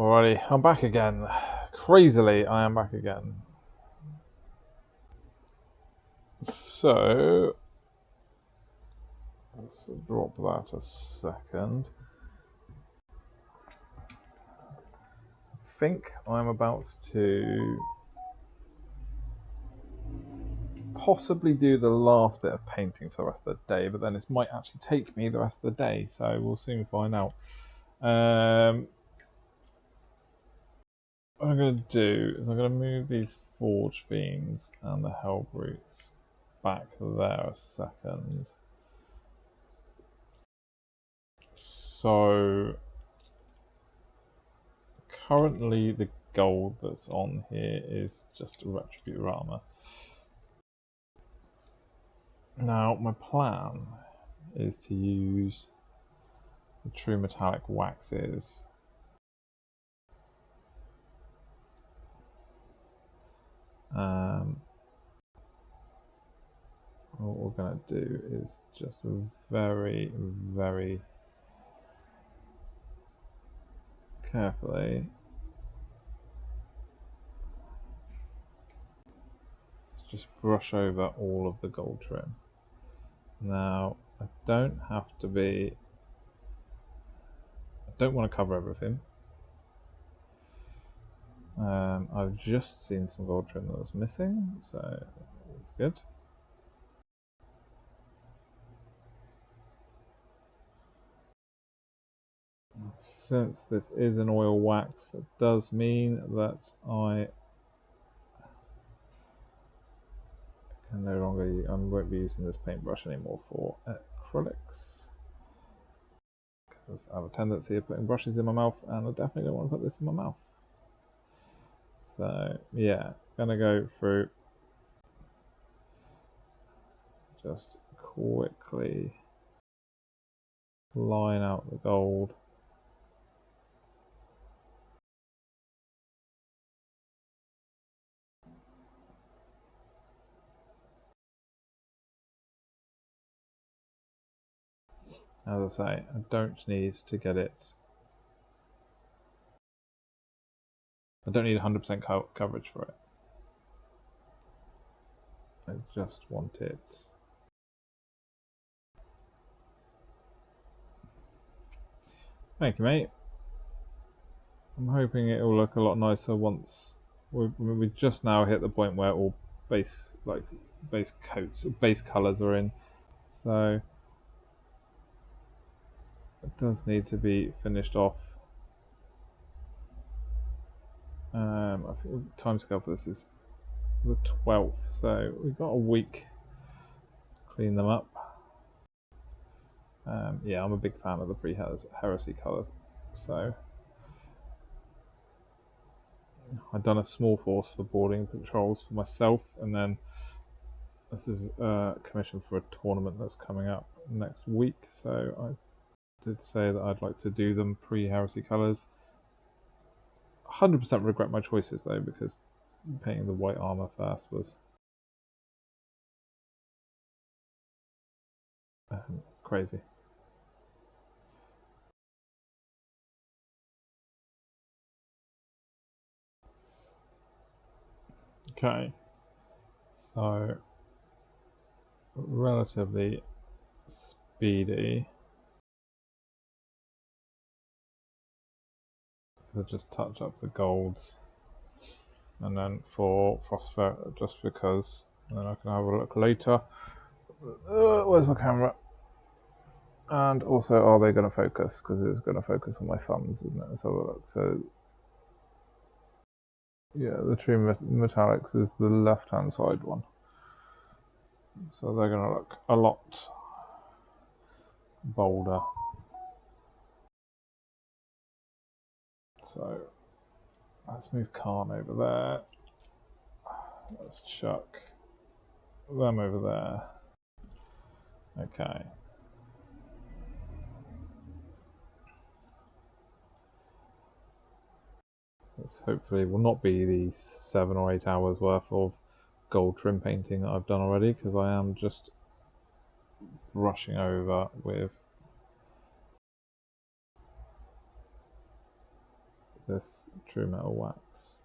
Alrighty, I'm back again. Crazily, I am back again. So, let's drop that a second. I think I'm about to possibly do the last bit of painting for the rest of the day, but then it might actually take me the rest of the day, so we'll soon find out. What I'm going to do is I'm going to move these Forge Fiends and the Hellbrutes back there a second. So currently the gold that's on here is just a Retribute armor. Now my plan is to use the True Metallic waxes what we're going to do is just very, very carefully just brush over all of the gold trim. Now I don't want to cover everything. I've just seen some gold trim that was missing, so that's good. Since this is an oil wax, it does mean that I can no longer, I won't be using this paintbrush anymore for acrylics, because I have a tendency of putting brushes in my mouth, and I definitely don't want to put this in my mouth. So yeah, gonna go through, just quickly line out the gold. As I say, I don't need to get it. I don't need 100% coverage for it. I just want it. Thank you, mate. I'm hoping it will look a lot nicer once we just now hit the point where all base coats, base colours are in. So it does need to be finished off. I think the timescale for this is the 12th, so we've got a week to clean them up. Yeah, I'm a big fan of the pre-heresy colour, so I've done a small force for boarding patrols for myself, and then this is a commission for a tournament that's coming up next week, so I did say that I'd like to do them pre-heresy colours. 100% regret my choices though, because painting the white armour first was crazy. Okay, so relatively speedy. So just touch up the golds, and then for Frostfair, just because, and then I can have a look later. Where's my camera? And also, are they going to focus? Because it's going to focus on my thumbs, isn't it? Let's have a look. So, yeah, the True Metallics is the left-hand side one. So they're going to look a lot bolder. So let's move Khan over there. Let's chuck them over there. Okay. This hopefully will not be the 7 or 8 hours worth of gold trim painting that I've done already, because I am just rushing over with this True Metal wax.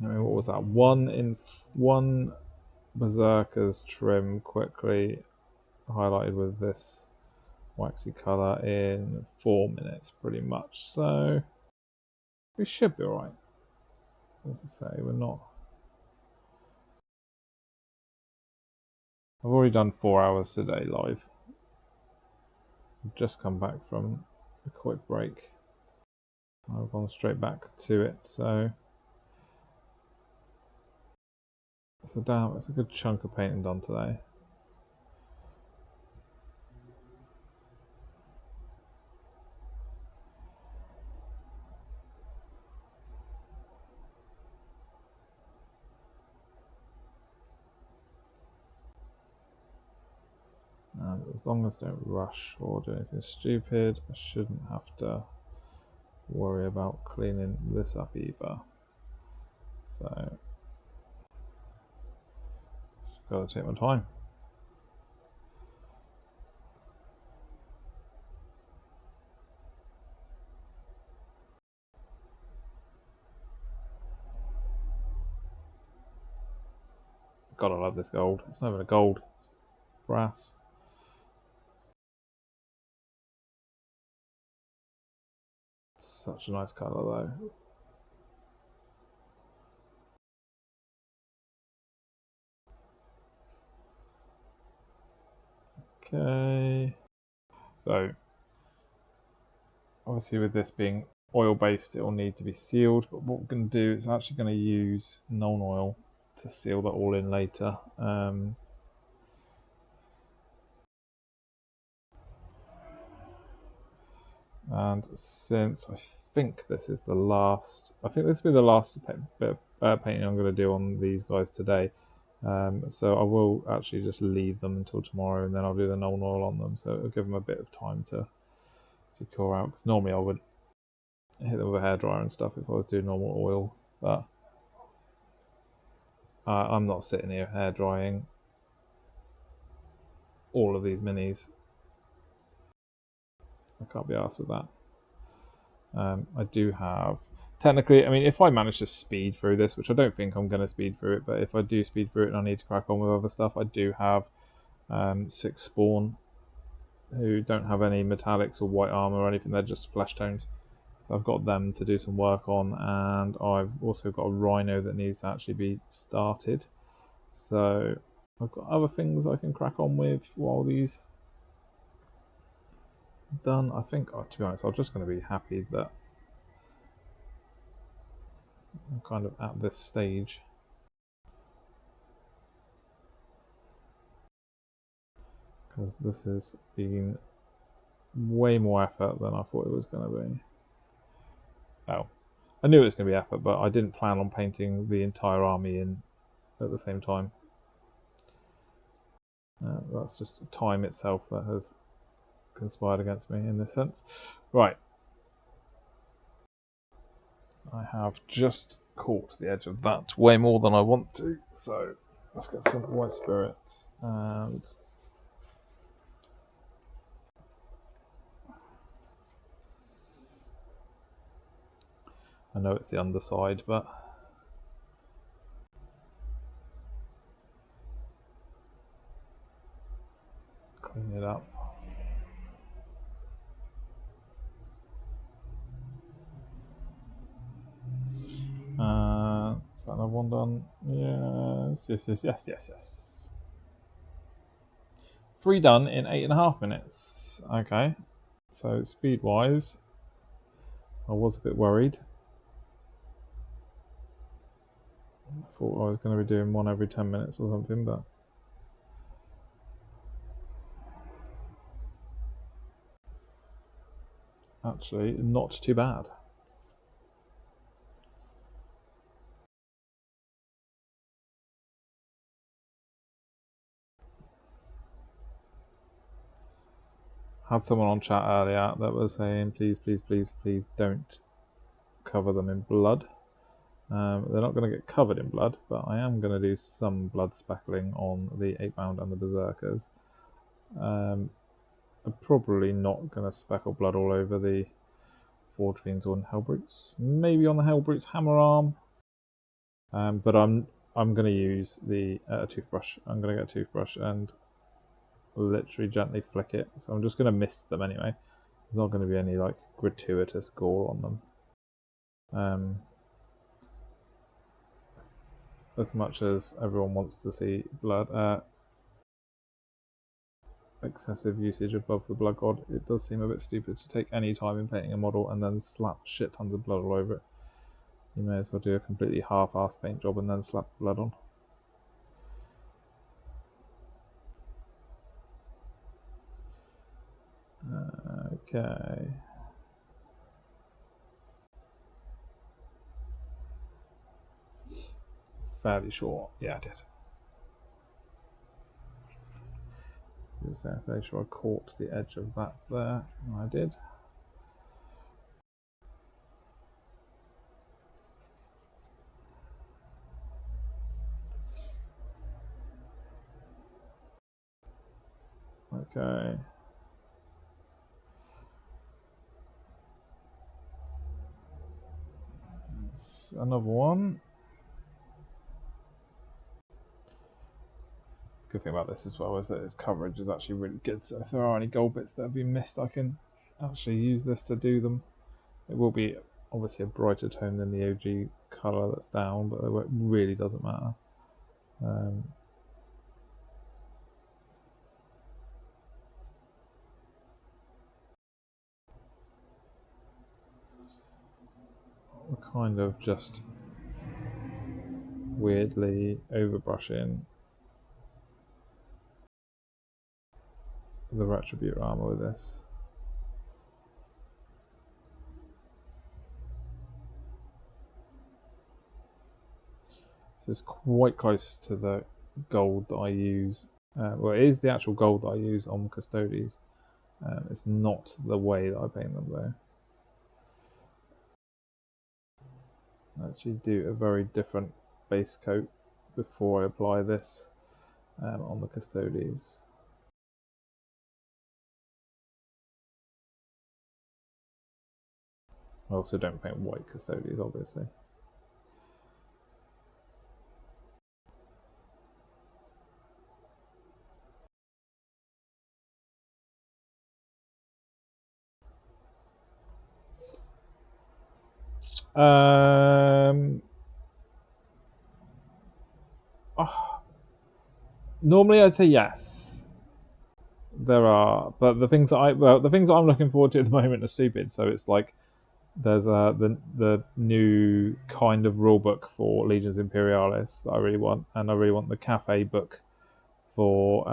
I mean, what was that? One Berserker's trim quickly highlighted with this waxy colour in 4 minutes, pretty much. So we should be alright. As I say, we're not. I've already done 4 hours today live. I've just come back from a quick break. I've gone straight back to it, so it's a good chunk of painting done today. And as long as I don't rush or do anything stupid, I shouldn't have to worry about cleaning this up either. So, just gotta take my time. God, I love this gold. It's not even a gold, it's brass. It's such a nice colour though. Okay. So, obviously with this being oil based, it will need to be sealed, but what we're going to do is actually going to use Nuln Oil to seal that all in later. And since I think this is the last, I think this will be the last bit of painting I'm going to do on these guys today. So I will actually just leave them until tomorrow, and then I'll do the Nuln Oil on them. So it'll give them a bit of time to cure out. Because normally I would hit them with a hairdryer and stuff if I was doing normal oil, but I'm not sitting here hair drying all of these minis. I can't be arsed with that. I do have, technically, I mean, if I manage to speed through this, which I don't think I'm going to speed through it, but if I do speed through it and I need to crack on with other stuff, I do have 6 Spawn who don't have any metallics or white armor or anything, they're just flesh tones. So I've got them to do some work on, and I've also got a Rhino that needs to actually be started. So I've got other things I can crack on with while these are done. I think, to be honest, I'm just going to be happy that I'm kind of at this stage. Because this has been way more effort than I thought it was going to be. Oh, I knew it was going to be effort, but I didn't plan on painting the entire army in at the same time. That's just time itself that has conspired against me in this sense. Right. I have just caught the edge of that way more than I want to, so let's get some white spirits and I know it's the underside, but clean it up. Is that another one done? Yes. 3 done in 8.5 minutes. Okay, so speed wise, I was a bit worried. I thought I was going to be doing one every 10 minutes or something, but actually not too bad. Had someone on chat earlier that was saying, please don't cover them in blood. They're not going to get covered in blood, but I am going to do some blood speckling on the 8-pound and the Berserkers. I'm probably not going to speckle blood all over the Forge Fiends or Hellbrutes. Maybe on the Hellbrutes hammer arm. But I'm going to use the toothbrush. I'm going to get a toothbrush and literally gently flick it. So I'm just going to mist them anyway. There's not going to be any like gratuitous gore on them. As much as everyone wants to see blood, excessive usage above the blood god, it does seem a bit stupid to take any time in painting a model and then slap shit tons of blood all over it. You may as well do a completely half-assed paint job and then slap the blood on. Okay. Fairly sure. Yeah, I did. Fairly sure I caught the edge of that there. I did. Okay. It's another one. Good thing about this as well is that its coverage is actually really good, so if there are any gold bits that have been missed, I can actually use this to do them. It will be obviously a brighter tone than the OG colour that's down, but it really doesn't matter. We're kind of just weirdly overbrushing the Retributor armour with this. So it's quite close to the gold that I use. Well, it is the actual gold that I use on Custodes. It's not the way that I paint them though. I actually do a very different base coat before I apply this on the Custodes. I also don't paint white Custodes, obviously. Normally I'd say yes. There are, but the things that I'm looking forward to at the moment are stupid. So it's like there's the new kind of rulebook for Legions Imperialis that I really want, and I really want the cafe book for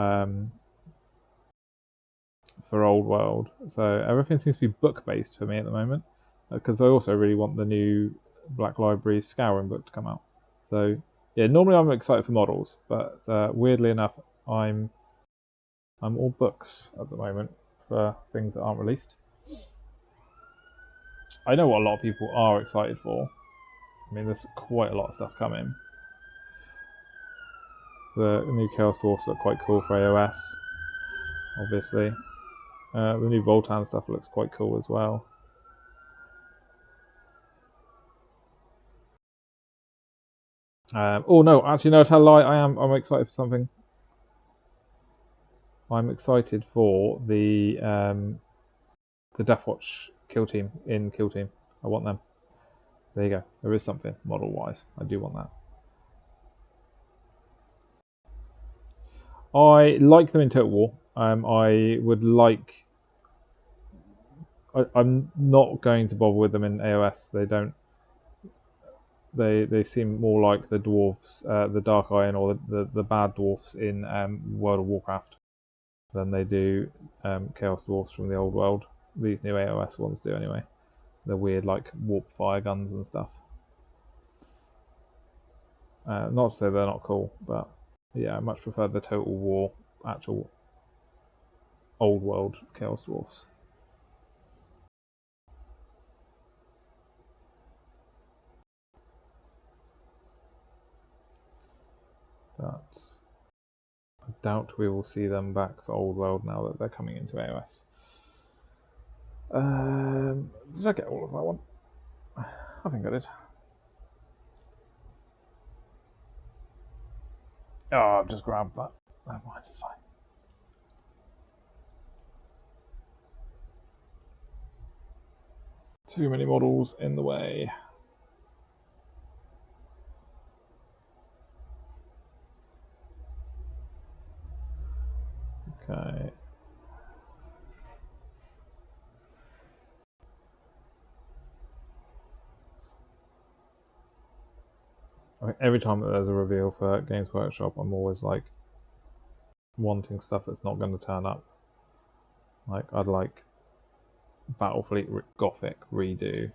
Old World. So everything seems to be book based for me at the moment, because I also really want the new Black Library Scouring book to come out. So yeah, normally I'm excited for models, but weirdly enough, I'm all books at the moment for things that aren't released. I know what a lot of people are excited for. I mean, there's quite a lot of stuff coming. The new Chaos Dwarfs look quite cool for AOS, obviously. The new Voltan stuff looks quite cool as well. Oh no, actually no, tell a lie. I'm excited for something. I'm excited for the Deathwatch kill team in Kill Team. I want them. There you go. There is something model wise. I do want that. I like them in Total War. I would like. I'm not going to bother with them in AOS. They don't. They seem more like the dwarves, the Dark Iron or the bad dwarfs in World of Warcraft than they do Chaos Dwarfs from the old world. These new AOS ones do anyway. They're weird like warp fire guns and stuff. Not to say they're not cool, but yeah, I much prefer the Total War actual old world Chaos Dwarfs. but I doubt we will see them back for Old World now that they're coming into AOS. Did I get all of that one? I think I did. Oh, I've just grabbed that. Never mind, it's fine. Too many models in the way. Okay. I mean, every time that there's a reveal for Games Workshop, I'm always like wanting stuff that's not going to turn up. Like, I'd like Battlefleet Gothic redo.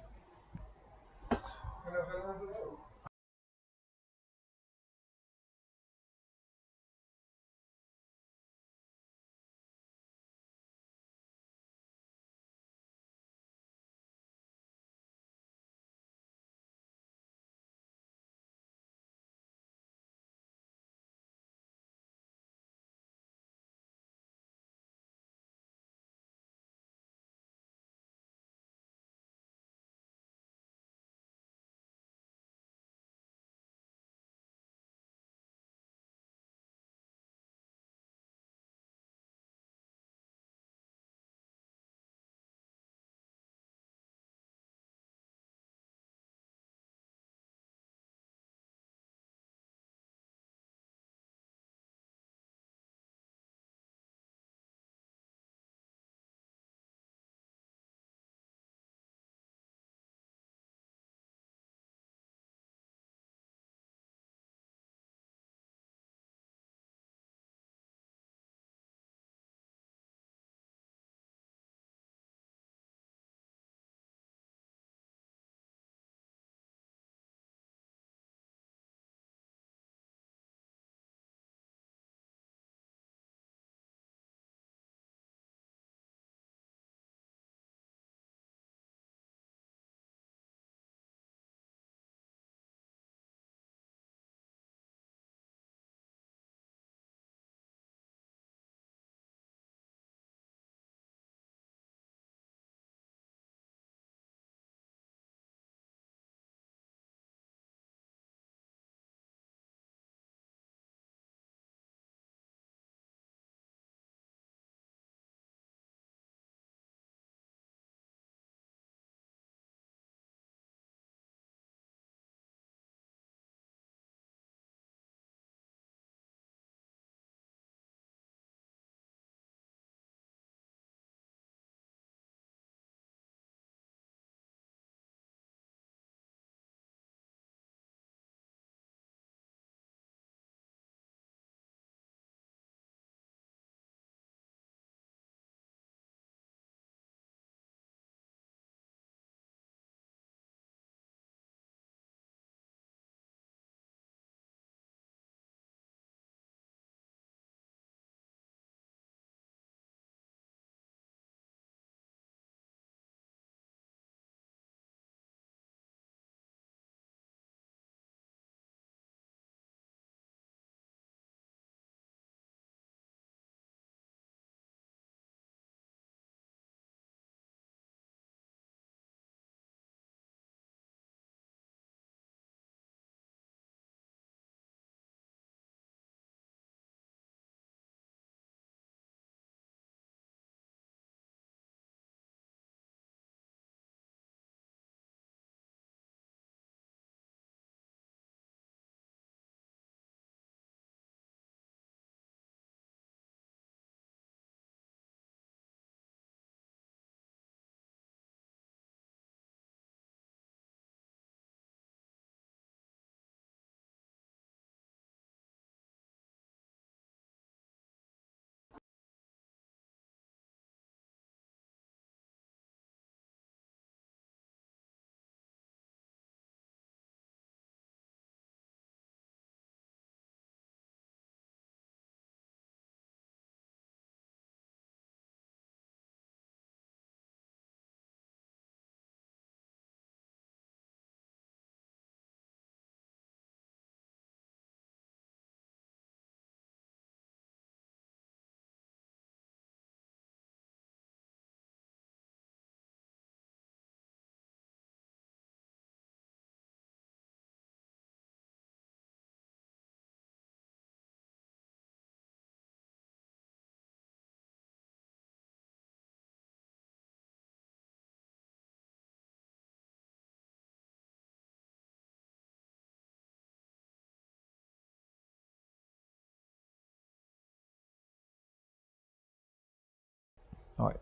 Alright,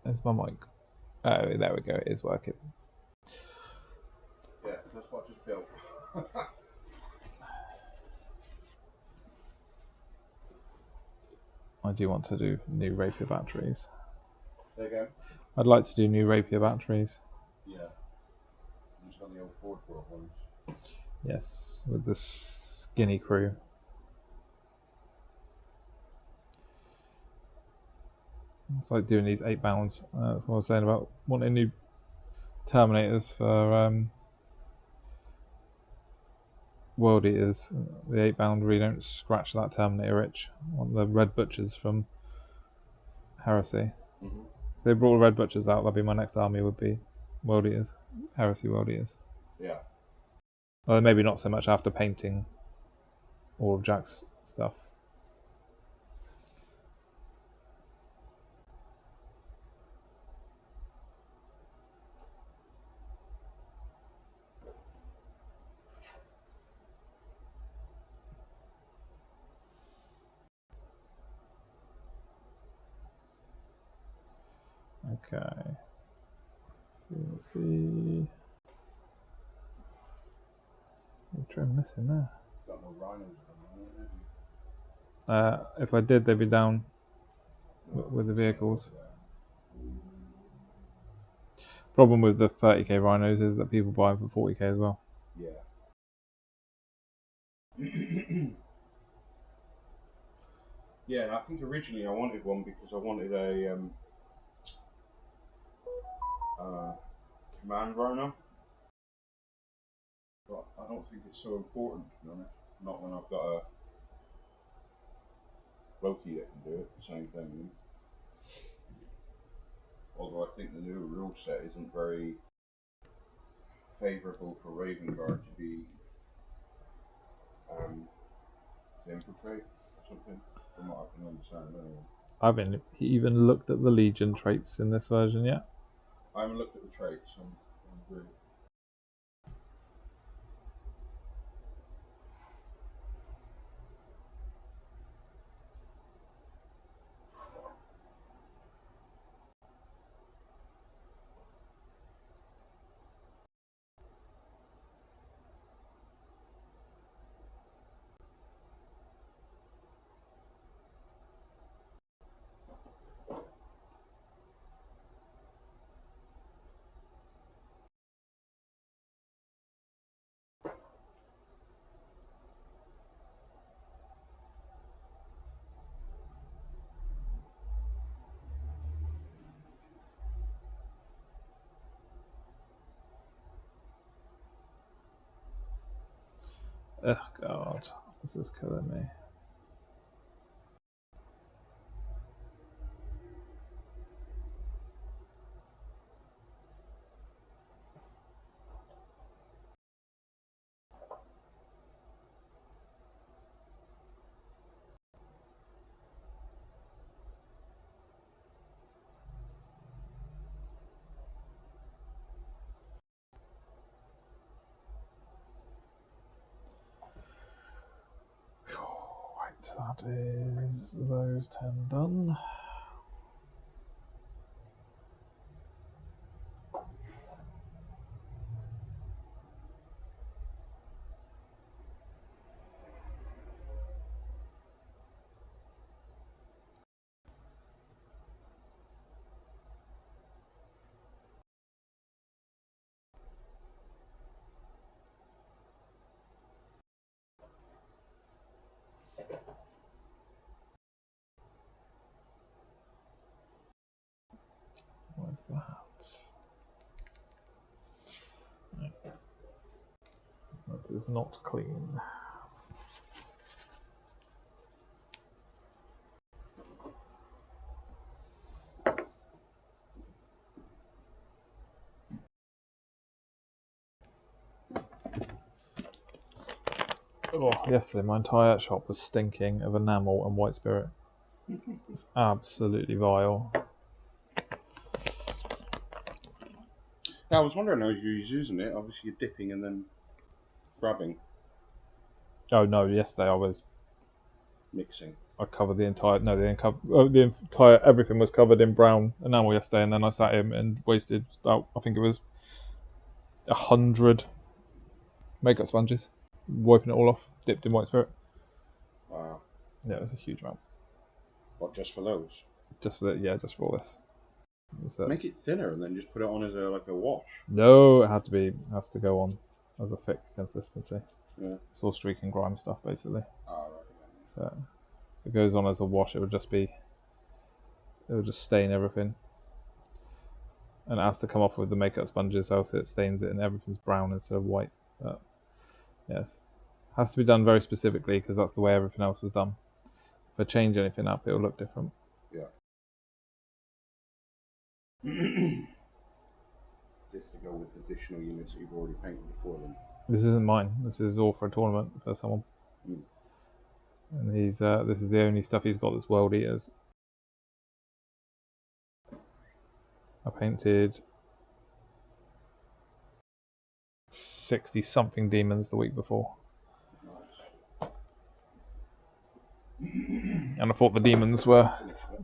there's my mic. Oh, there we go, it is working. Yeah, that's what I just built. I do want to do new Rapier batteries. There you go. I'd like to do new Rapier batteries. Yeah. You just got the old Ford brought ones. Yes, with the skinny crew. It's like doing these 8 pounds. That's what I was saying about wanting new Terminators for World Eaters. The 8 pound really don't scratch that Terminator itch. I want the Red Butchers from Heresy. Mm-hmm. If they brought the Red Butchers out, that'd be my next army, would be World Eaters. Heresy World Eaters. Yeah. Well, maybe not so much after painting all of Jack's stuff. Okay. Let's see. What trim missing there? Got no rhinos on there, If I did, they'd be down with the vehicles. Problem with the 30k rhinos is that people buy them for 40k as well. Yeah. Yeah, I think originally I wanted one because I wanted a command rhino. But I don't think it's so important, to be honest. Not when I've got a Loki that can do it, the same thing. Although I think the new rule set isn't very favourable for Raven Guard to be to infiltrate or something, from what I can understand anyway. I haven't even looked at the Legion traits in this version yet. I haven't looked at the traits, so I agree. Oh god, this is killing me. Right, that is those 10 done. Where's that? That is not clean. Oh, yesterday my entire shop was stinking of enamel and white spirit. It's absolutely vile. Yeah, I was wondering how you was using it. Obviously, you're dipping and then grabbing, Oh no, yesterday I was mixing. I covered the entire the entire everything was covered in brown enamel yesterday, and then I sat in and wasted about, I think it was 100 makeup sponges, wiping it all off, dipped in white spirit. Wow. Yeah, it was a huge amount. What, just for those? Just for just for all this. Make it thinner and then just put it on as like a wash. No, it has to go on as a thick consistency. Yeah. It's all streak and grime stuff basically. Oh, right. So if it goes on as a wash, it would just stain everything. And it has to come off with the makeup sponges, else it stains it and everything's brown instead of white. But yes, it has to be done very specifically because that's the way everything else was done. If I change anything up, it'll look different. Yeah. Just to go with additional units that you've already painted before them. This isn't mine. This is all for a tournament for someone. Mm. And he's this is the only stuff he's got that's World Eaters. I painted 60 something demons the week before. Nice. And I thought the demons were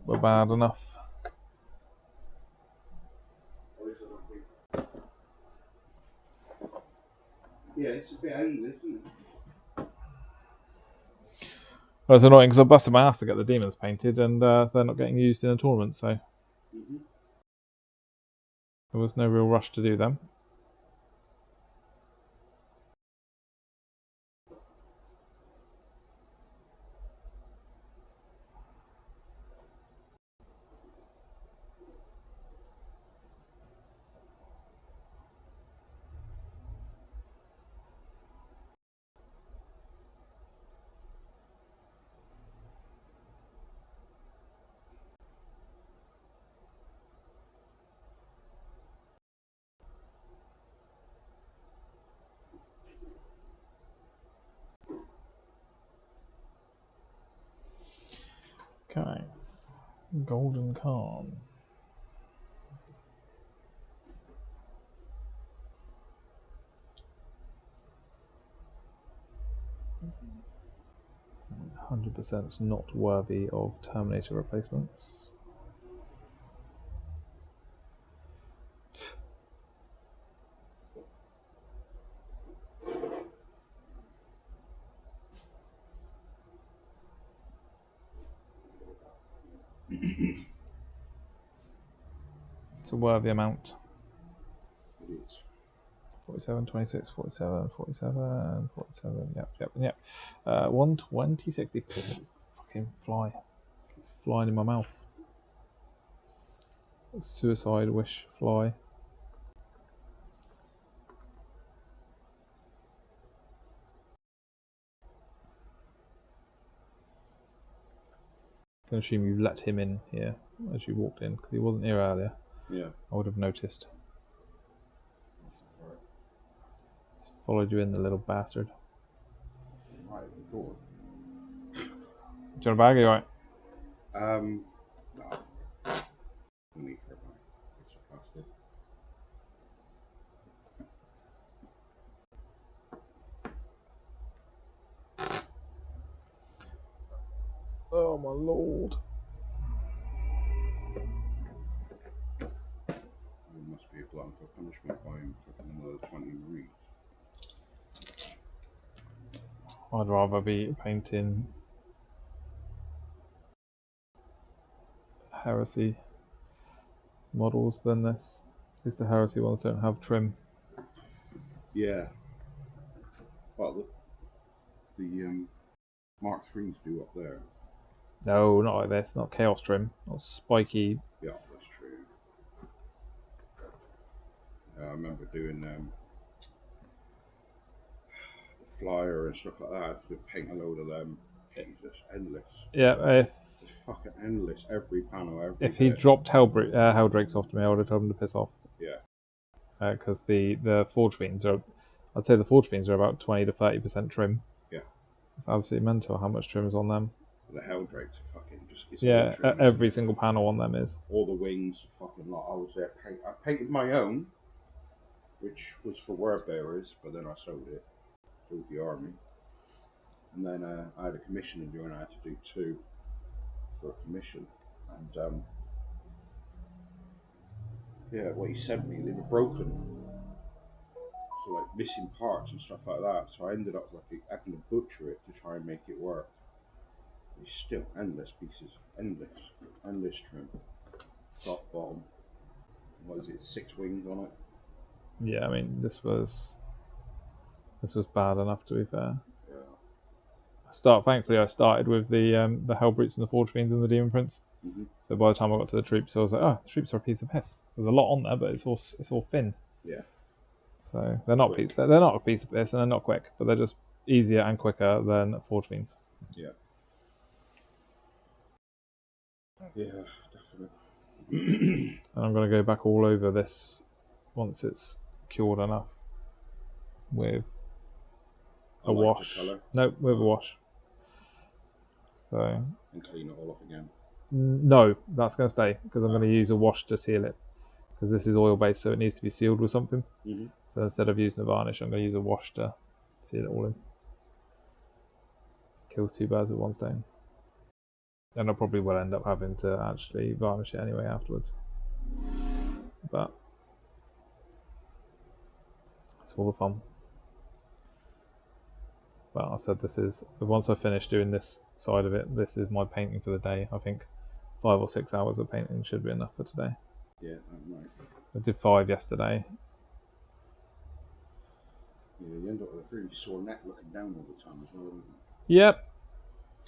bad enough. Yeah, it's a bit aimless, isn't it? Well, it's annoying because I busted my ass to get the demons painted, and they're not getting used in a tournament, so there was no real rush to do them. Okay, Golden Khan. %, not worthy of Terminator replacements. It's a worthy amount. It is. 47, 26, 47, 47, 47, yep. 120, 60. Fucking fly. It's flying in my mouth. Suicide wish fly. I can assume you let him in here as you walked in, because he wasn't here earlier. Yeah. I would have noticed. He's followed you in, the little bastard. Right, the door. Do you want a bag? Are you alright? No. We need her back. It's a bastard. Oh my lord. There must be a glutton for punishment by him for another 20 Marines. I'd rather be painting Heresy models than this. At least the Heresy ones don't have trim. Yeah. Well, the Mark III's do up there. No, not like this. Not Chaos trim. Not spiky. Yeah, that's true. I remember doing the flyer and stuff like that. To paint a load of them. Jesus, endless. Yeah, It's fucking endless. Every panel, every if he bit. dropped Helldrakes off to me, I would have told him to piss off. Yeah. Because the Forge Fiends are, I'd say the Forge Fiends are about 20 to 30% trim. Yeah. It's absolutely mental how much trim is on them. The Helldrakes are fucking just. It's Yeah, trim, every single panel on them is. all the wings, fucking lot. I was there. I painted my own, which was for word bearers, but then I sold it to the army. And then I had a commission to do, and I had to do 2. for a commission, and yeah, what he sent me, they were broken, so like missing parts and stuff like that. So I ended up like having to butcher it to try and make it work. It's still endless pieces, endless trim, top, bottom. What is it? 6 wings on it. Yeah, I mean this was bad enough, to be fair. Yeah. Thankfully, I started with the Hellbrutes and the Forge Fiends and the Demon Prince. Mm-hmm. So by the time I got to the troops, I was like, oh, the troops are a piece of piss. There's a lot on there, but it's all thin. Yeah. So they're not a piece of piss, and they're not quick, but they're just easier and quicker than Forge Fiends. Yeah. Yeah, definitely. And I'm going to go back all over this once it's cured enough with a wash. No, with a wash. So. And clean it all off again. No, that's going to stay because I'm going to use a wash to seal it because this is oil based, so it needs to be sealed with something. Mm-hmm. So instead of using a varnish, I'm going to use a wash to seal it all in. Kills 2 birds with 1 stone. And I probably will end up having to actually varnish it anyway afterwards. But it's all the fun. But I said once I finish doing this side of it, this is my painting for the day. I think 5 or 6 hours of painting should be enough for today. Yeah, nice. I did 5 yesterday. Yeah, you end up with a really sore neck looking down all the time as well, don't you? Yep.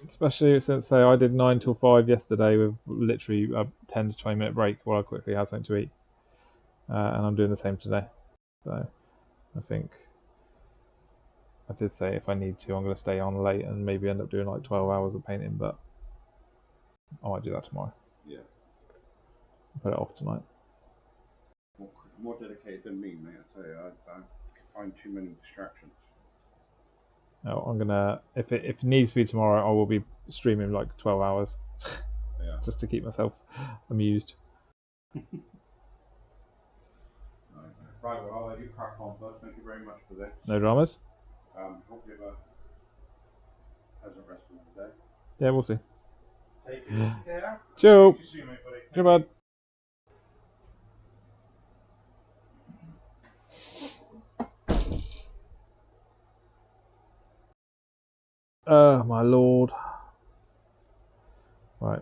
Especially since, say, I did 9 till 5 yesterday with literally a 10 to 20 minute break while I quickly had something to eat. And I'm doing the same today. So I think I did say if I need to, I'm going to stay on late and maybe end up doing like 12 hours of painting, but I might do that tomorrow. Yeah. Put it off tonight. More dedicated than me, mate. I tell you, I find too many distractions. No, I'm gonna if it needs to be tomorrow, I will be streaming like 12 hours, Yeah. just to keep myself amused. Right, well, I'll let you crack on, but thank you very much for this. No dramas. Hope you have a pleasant rest of the day. Yeah, we'll see. Take care. Joe. See you, mate, buddy. Goodbye. My lord. Right.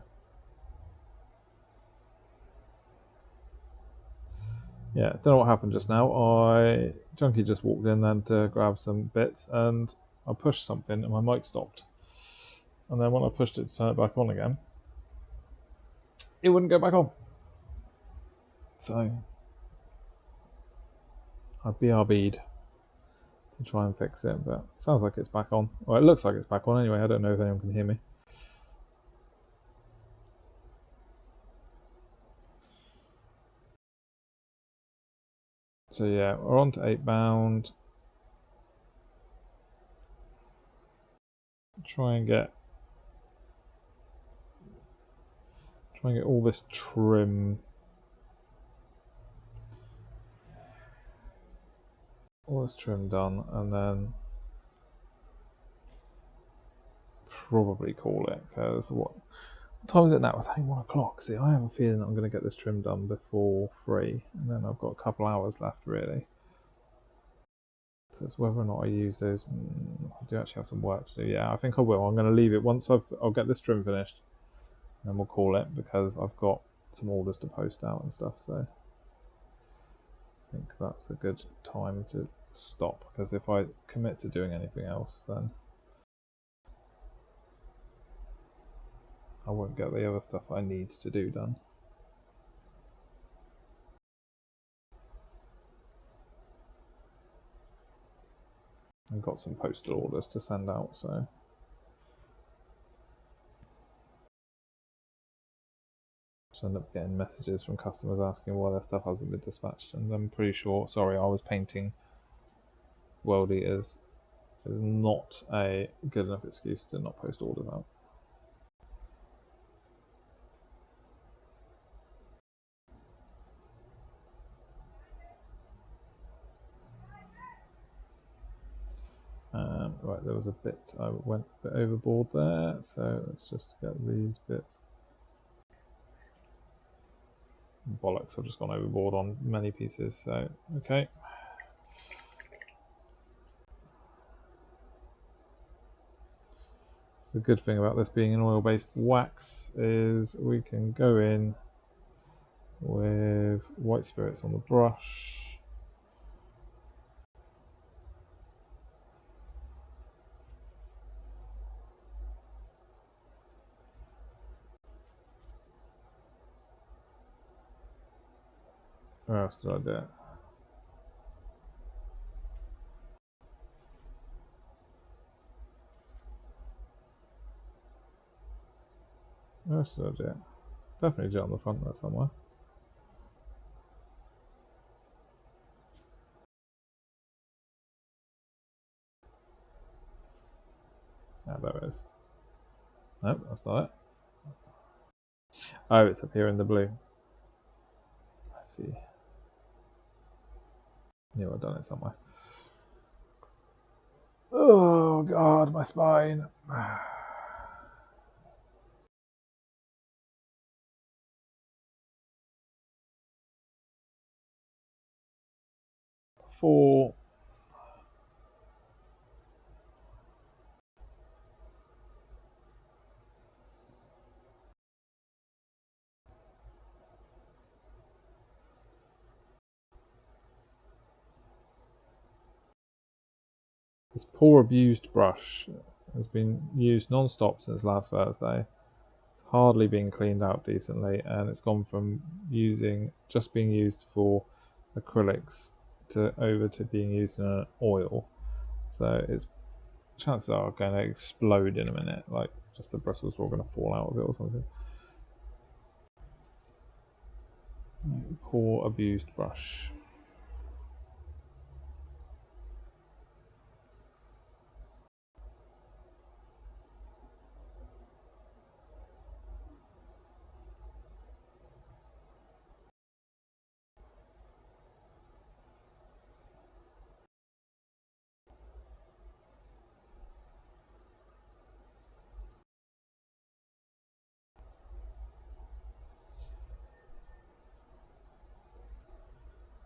Yeah, don't know what happened just now. Junkie just walked in then to grab some bits, and I pushed something, and my mic stopped. And then when I pushed it to turn it back on again, it wouldn't go back on. So I BRB'd to try and fix it, but it sounds like it's back on. Well, it looks like it's back on anyway. I don't know if anyone can hear me. So yeah, we're on to 8 bound. Try and get all this trim, done, and then probably call it. Because what time is it now? It's only 1 o'clock. See, I have a feeling I'm going to get this trim done before 3, and then I've got a couple hours left really. So it's whether or not I use those. I do actually have some work to do. Yeah, I think I will. I'm going to leave it once I'll get this trim finished, and then we'll call it because I've got some orders to post out and stuff. So I think that's a good time to stop, because if I commit to doing anything else, then I won't get the other stuff I need to do done. I've got some postal orders to send out, so just end up getting messages from customers asking why their stuff hasn't been dispatched, and I'm pretty sure, sorry, I was painting World Eaters. Is not a good enough excuse to not post orders out. Right, there was a bit I went a bit overboard there, so let's just get these bits Bollocks, I've just gone overboard on many pieces, so okay. The good thing about this being an oil-based wax is we can go in with white spirits on the brush. Where else did I do it? Where else did I do it? Definitely do it on the front there somewhere. Ah, there it is. Nope, that's not it. Oh, it's up here in the blue. Let's see. Knew I'd done it somewhere. Oh god, my spine. Four. This poor abused brush has been used non-stop since last Thursday. It's hardly been cleaned out decently, and it's gone from just being used for acrylics to being used in an oil. So its chances are going to explode in a minute, like just the bristles are all going to fall out of it or something. Poor abused brush.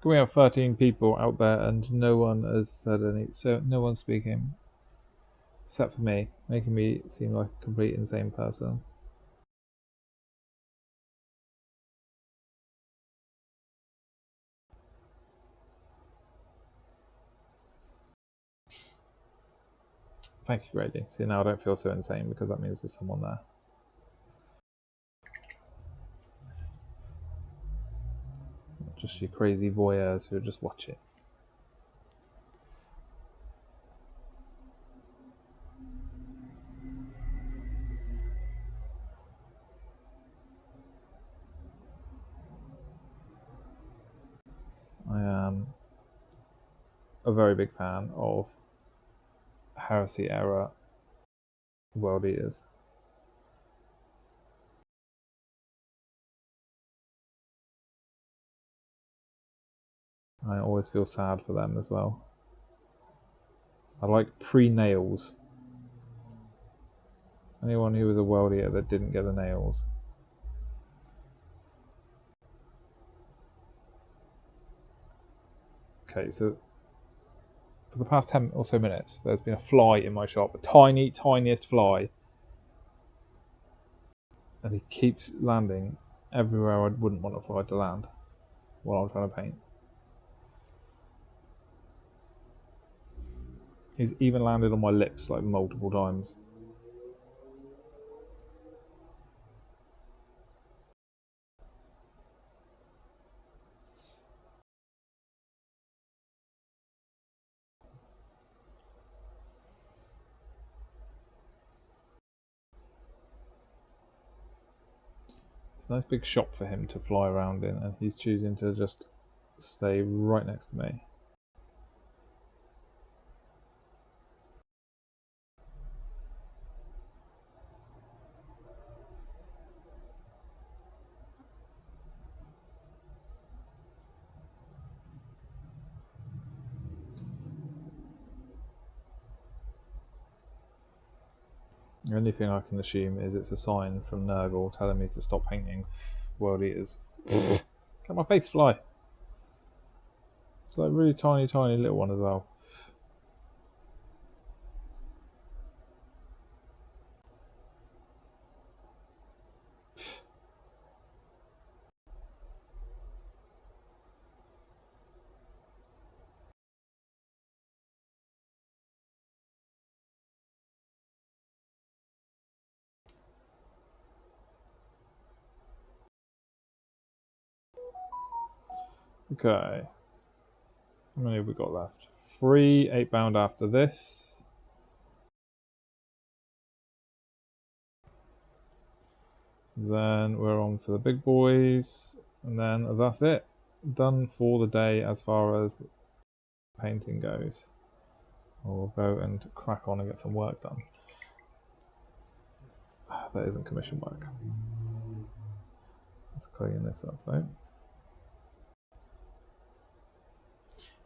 We have 13 people out there and no one has said any, so no one's speaking except for me, making me seem like a complete insane person. Thank you, Grady. See, now I don't feel so insane because that means there's someone there. Not just you crazy voyeurs who just watch it. I am a very big fan of Heresy era World Eaters. I always feel sad for them as well. I like pre-nails. Anyone who was a World Eater that didn't get the nails. Okay, so for the past 10 or so minutes, there's been a fly in my shop, a tiny, tiniest fly. And he keeps landing everywhere I wouldn't want a fly to land while I'm trying to paint. He's even landed on my lips like multiple times. It's a nice big shop for him to fly around in, and he's choosing to just stay right next to me. The only thing I can assume is it's a sign from Nurgle telling me to stop painting World Eaters. Get my face fly. It's like really tiny, tiny little one as well. Okay. How many have we got left? 3 8-bound after this. Then we're on for the big boys. And then that's it. Done for the day as far as painting goes. We'll go and crack on and get some work done. That isn't commission work. Let's clean this up though.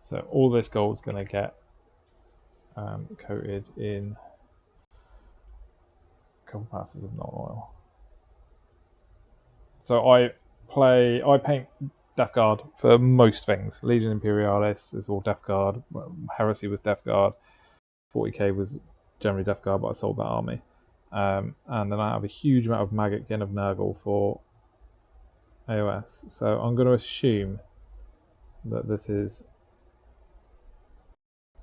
So all this gold's going to get coated in a couple passes of non-oil. So I paint Death Guard for most things. Legion Imperialis is all Death Guard. Heresy was Death Guard. 40k was generally Death Guard, but I sold that army. And then I have a huge amount of Maggotkin of Nurgle for AOS. So I'm going to assume that this is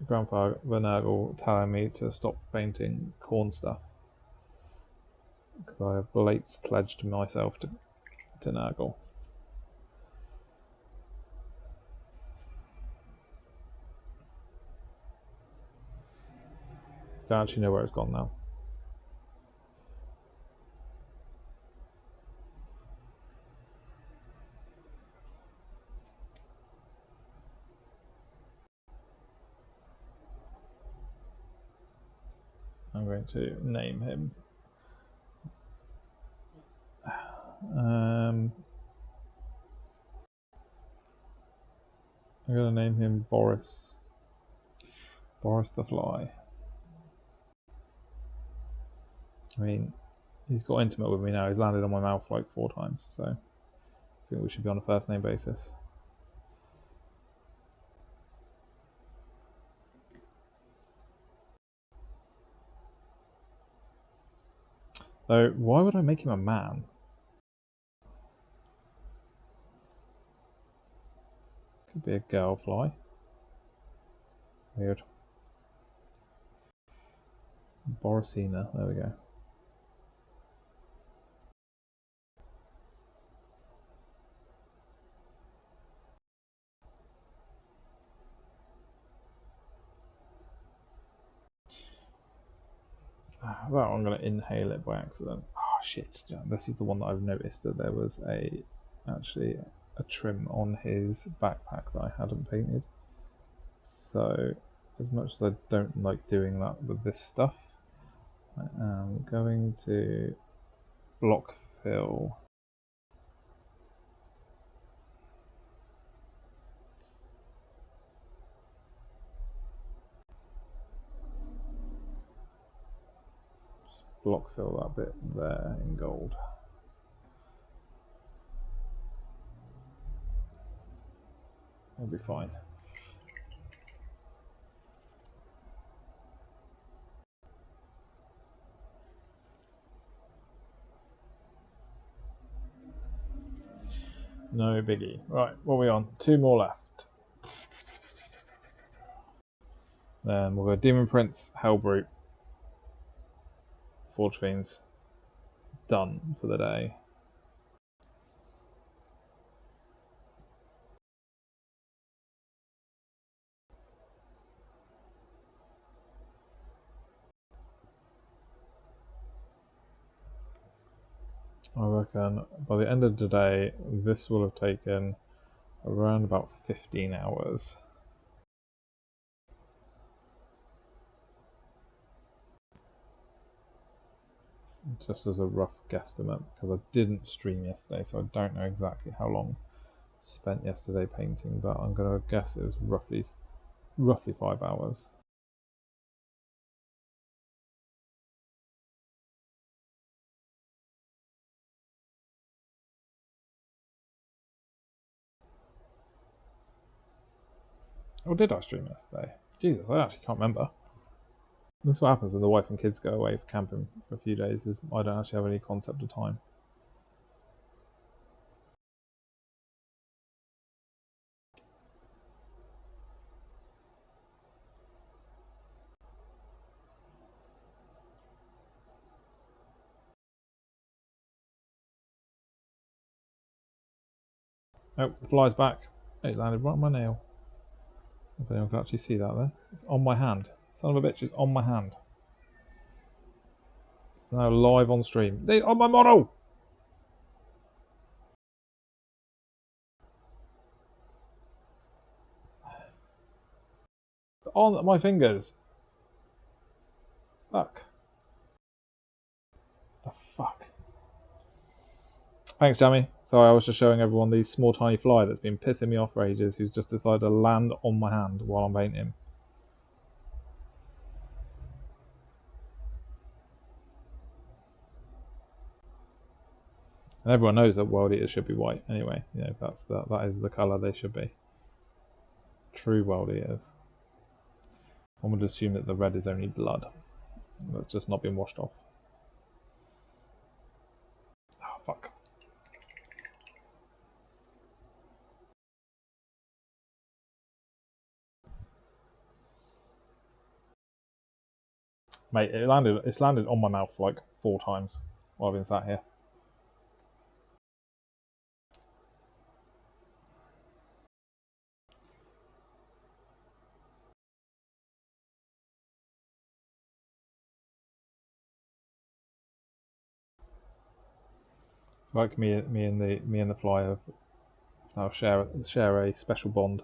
Grandfather Nurgle telling me to stop painting corn stuff. Because I have Blates pledged myself to Nurgle. Don't actually know where it's gone now. I'm going to name him. I'm going to name him Boris. Boris the Fly. I mean, he's got intimate with me now. He's landed on my mouth like 4 times, so I think we should be on a first name basis. Though, why would I make him a man? Could be a girl fly. Weird. Borisina, there we go. Well, I'm going to inhale it by accident. Oh shit, this is the one that I've noticed that there was actually a trim on his backpack that I hadn't painted. So, as much as I don't like doing that with this stuff, I am going to block fill that bit there in gold. It'll be fine. No biggie. Right, what are we on? 2 more left. Then we'll go Demon Prince, Hellbrute, Forge Fiends. Done for the day. I reckon by the end of the day, this will have taken around about 15 hours. Just as a rough guesstimate, because I didn't stream yesterday, so I don't know exactly how long spent yesterday painting, but I'm going to guess it was roughly 5 hours. Or did I stream yesterday? Jesus, I actually can't remember. That's what happens when the wife and kids go away for camping for a few days, is I don't actually have any concept of time. Oh, the fly's back. It landed right on my nail. If anyone can actually see that there. It's on my hand. Son of a bitch, it's on my hand. It's now live on stream. They're on my model! On my fingers. Fuck. The fuck. Thanks, Jamie. Sorry, I was just showing everyone the small tiny fly that's been pissing me off for ages, who's just decided to land on my hand while I'm painting. And everyone knows that World Eaters should be white anyway. You know, that is the colour they should be. True World Eaters. One would assume that the red is only blood. That's just not been washed off. Oh, fuck. Mate, it's landed on my mouth like 4 times while I've been sat here. Like me and the fly have now share a special bond.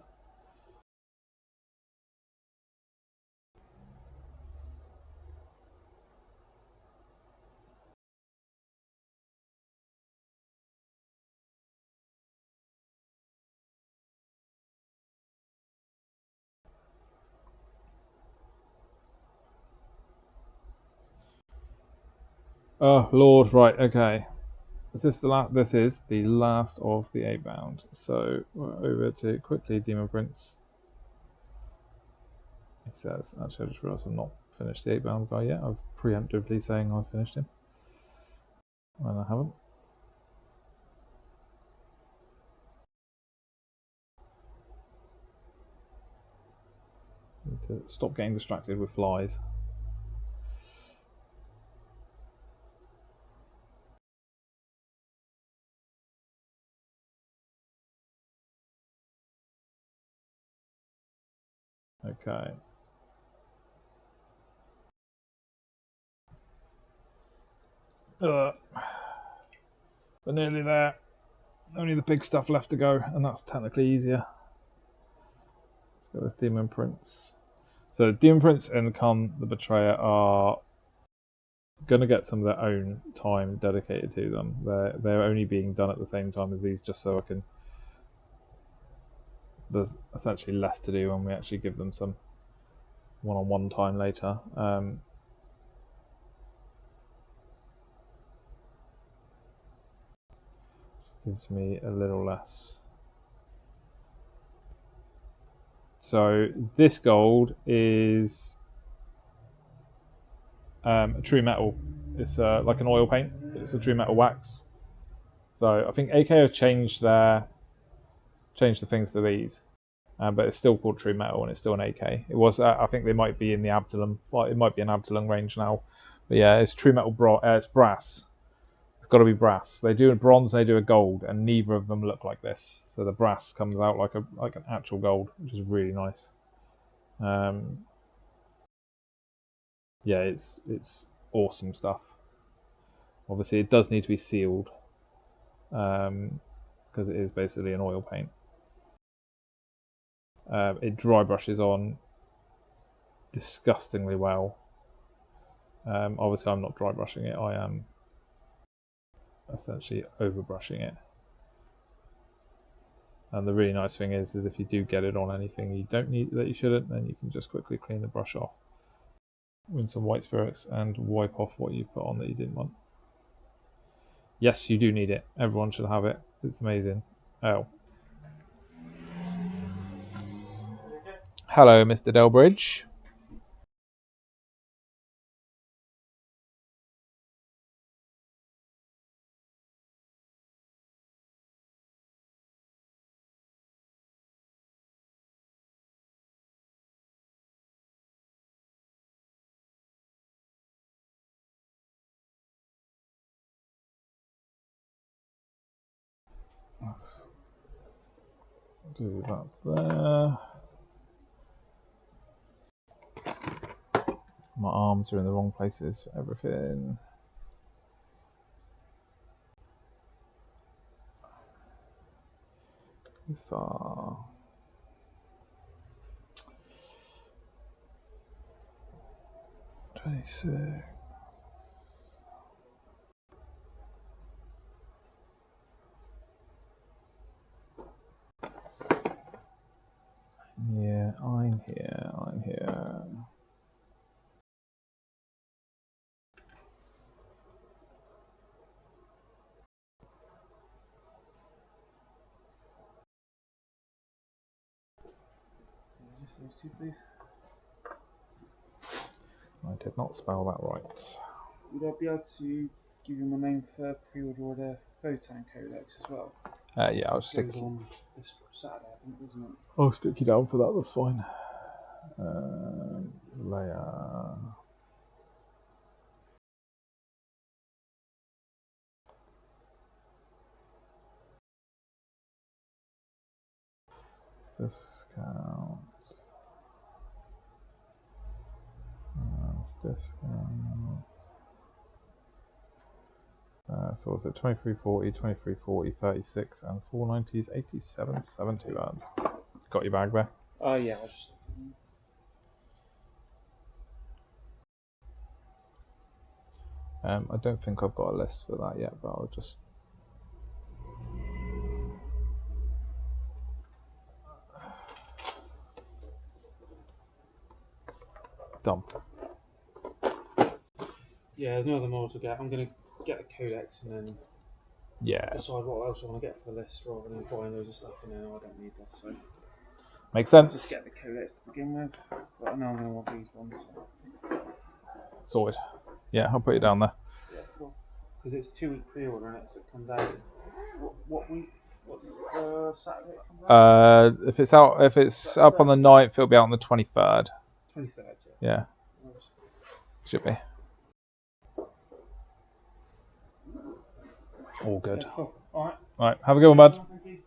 Oh Lord, right, okay. Is this the last? This is the last of the 8-bound. So we're over to quickly Demon Prince. He says, actually, I just realised I've not finished the 8-bound guy yet. I'm preemptively saying I've finished him, and I haven't. Need to stop getting distracted with flies. Okay. We're nearly there. Only the big stuff left to go, and that's technically easier. Let's go with Demon Prince. So Demon Prince and Khan the Betrayer are going to get some of their own time dedicated to them. They're only being done at the same time as these, just so I can. There's essentially less to do when we actually give them some one-on-one time later. Gives me a little less. So this gold is a true metal. It's like an oil paint. It's a true metal wax. So I think AK have changed the things to these, but it's still called true metal and it's still an AK. It was I think they might be in the Abdulum. Well, it might be an Abdulum range now, but yeah, it's true metal. It's brass. It's got to be brass. They do a bronze, they do a gold, and neither of them look like this. So the brass comes out like an actual gold, which is really nice. Yeah, it's awesome stuff. Obviously, it does need to be sealed because it is basically an oil paint. It dry brushes on disgustingly well. Obviously, I'm not dry brushing it. I am essentially over brushing it. And the really nice thing is if you do get it on anything you don't need that you shouldn't, then you can just quickly clean the brush off with some white spirits and wipe off what you put on that you didn't want. Yes, you do need it. Everyone should have it. It's amazing. Oh. Hello, Mr. Delbridge. Let's do that there. My arms are in the wrong places for everything. Too far. $26. Yeah, I'm here. I'm here. Just those two, please. I did not spell that right. Would I be able to give you my name for pre-order the Photon Codex as well? Yeah, I'll stick. Goes on this Saturday, I think, isn't it? I'll stick you down for that. That's fine. Layer. Discount. Discount. So what's it? 23.40, 23.40, 36, and 490 is 87.70 bad. Got your bag there? Oh, yeah, I'll just. I don't think I've got a list for that yet, but I'll just. Dump. Yeah, there's no other models to get. I'm going to get the Codex and then decide what else I want to get for the list rather than buying loads of stuff and then I don't need this. So Makes sense. just get the Codex to begin with. But I know I'm going to want these ones. So. Sorted. Yeah, I'll put it down there. Yeah, cool. Because it's 2-week pre-order and so it comes out. What week? What's Saturday? It comes out? If it's up on the 9th, it'll be out on the 23rd. 23rd. Yeah. Should be. All good. Yeah, cool. All right. All right. Have a good one, bud. Thank you.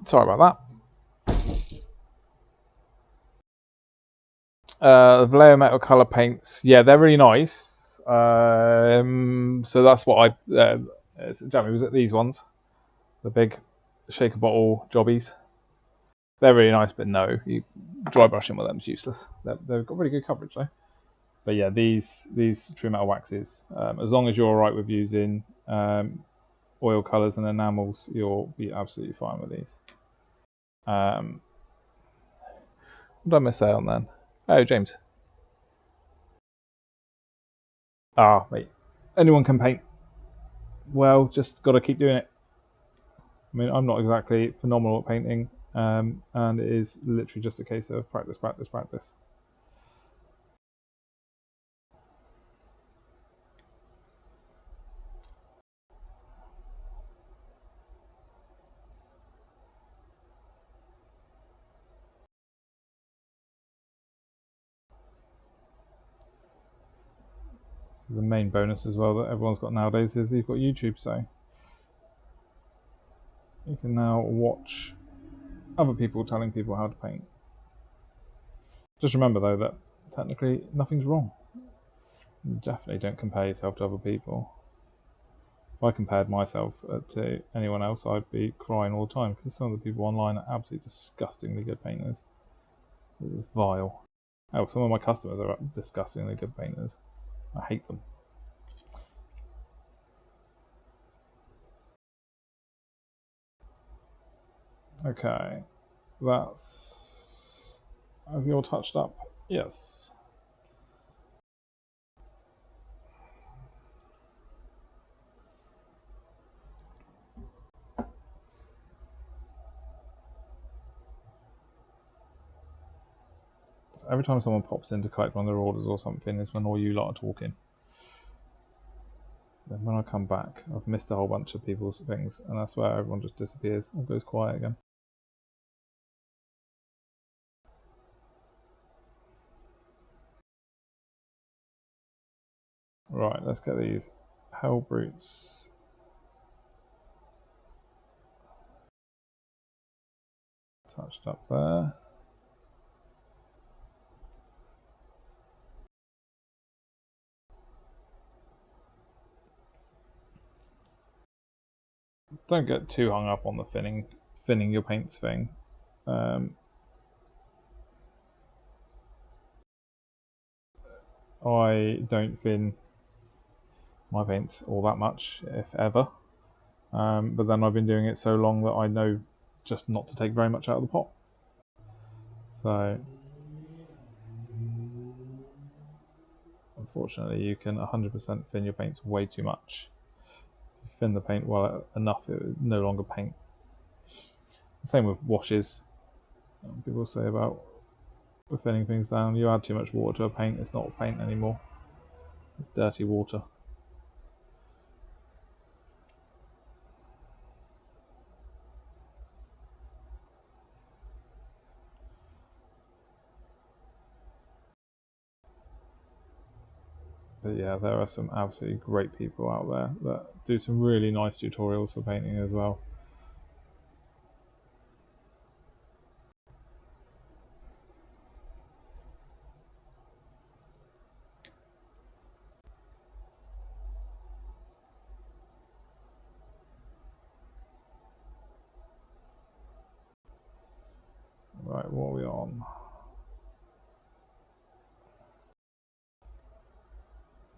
Sorry about that. The Vallejo Metal Color paints, yeah, they're really nice. So that's what Jamie, was it these ones? The big shaker bottle jobbies. They're really nice, but no, you dry brushing with them is useless. They've got really good coverage though. But yeah, these True Metal waxes, as long as you're alright with using oil colours and enamels, you'll be absolutely fine with these. What did I miss out on then? Oh, James. Mate. Anyone can paint. Well, just got to keep doing it. I mean, I'm not exactly phenomenal at painting, and it is literally just a case of practice, practice, practice. So the main bonus as well that everyone's got nowadays is you've got YouTube, so you can now watch other people telling people how to paint. Just remember though that technically nothing's wrong. You definitely don't compare yourself to other people. If I compared myself to anyone else, I'd be crying all the time because some of the people online are absolutely disgustingly good painters. It's vile. Oh, some of my customers are disgustingly good painters. I hate them. Okay, that's... Have you all touched up? Yes. every time someone pops in to collect one of their orders or something is when all you lot are talking. Then when I come back, I've missed a whole bunch of people's things, and that's where everyone just disappears or goes quiet again. Right, let's get these hell brutes. Touched up there. Don't get too hung up on the thinning your paints thing. I don't thin my paints all that much, if ever. But then I've been doing it so long that I know just not to take very much out of the pot. So, unfortunately, you can 100% thin your paints way too much. If you thin the paint well enough, it will no longer paint. Same with washes. People say about thinning things down. You add too much water to a paint, it's not a paint anymore. It's dirty water. But yeah, there are some absolutely great people out there that do some really nice tutorials for painting as well. Right, what are we on?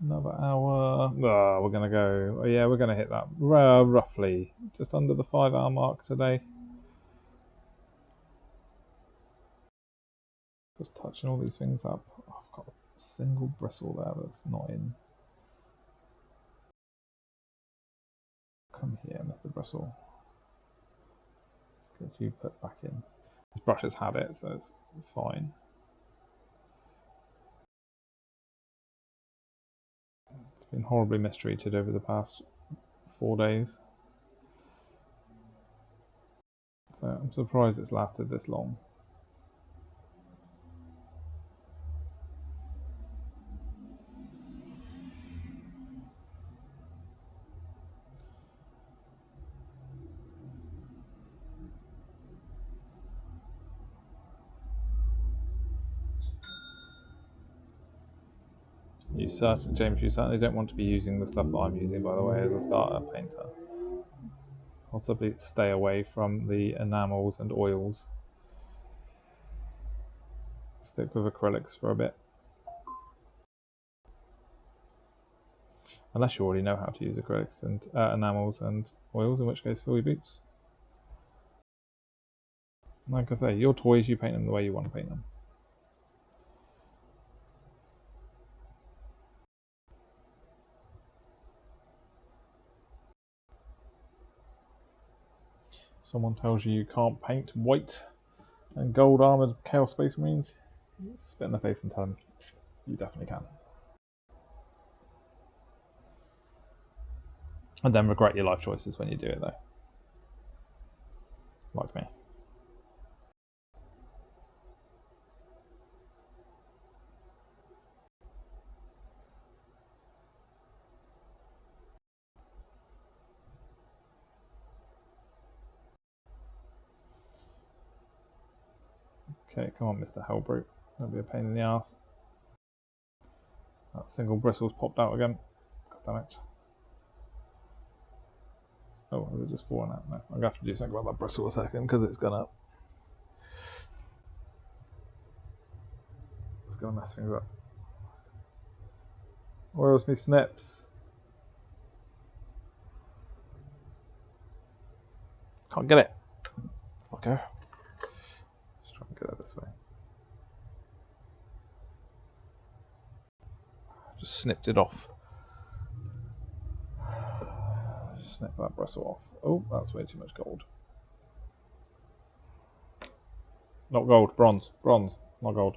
Another hour. Oh, we're gonna go. Oh, yeah, we're gonna hit that roughly just under the 5-hour mark today. Just touching all these things up. Oh, I've got a single bristle there that's not in. Come here, Mr. Bristle. Let's get you put back in. This brush has had it, so it's fine. It's been horribly mistreated over the past 4 days. So I'm surprised it's lasted this long. James, you certainly don't want to be using the stuff that I'm using, by the way, as a starter painter. Possibly stay away from the enamels and oils. Stick with acrylics for a bit. Unless you already know how to use acrylics and enamels and oils, in which case fill your boots. Like I say, your toys, you paint them the way you want to paint them. Someone tells you you can't paint white and gold armoured Chaos Space Marines, spit in the face and tell them you definitely can. And then regret your life choices when you do it, though. Like me. Okay, come on, Mr. Hellbrute. That'll be a pain in the ass. That single bristle's popped out again. God damn it. Oh, is it just falling out? No, I'm going to have to do something about that bristle a second because it's gonna mess things up. Where's me snips? Can't get it. Okay. Let's try and get it this way. Just snipped it off. Snip that bristle off. Oh, that's way too much gold. Not gold, bronze. Bronze, not gold.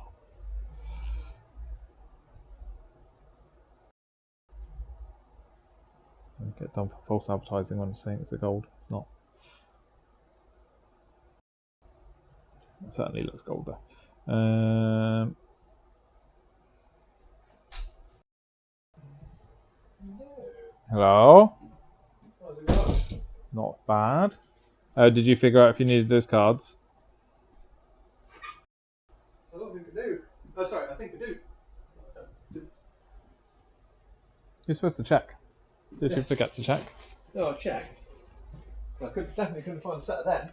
Get done for false advertising when I'm saying it's a gold. It's not. It certainly looks gold though. Hello? How's it going? Not bad. Did you figure out if you needed those cards? I don't think we do. Oh, sorry, I think we do. You're supposed to check. Did you Yeah. forget to check? No, I checked. But I definitely couldn't find a set of them.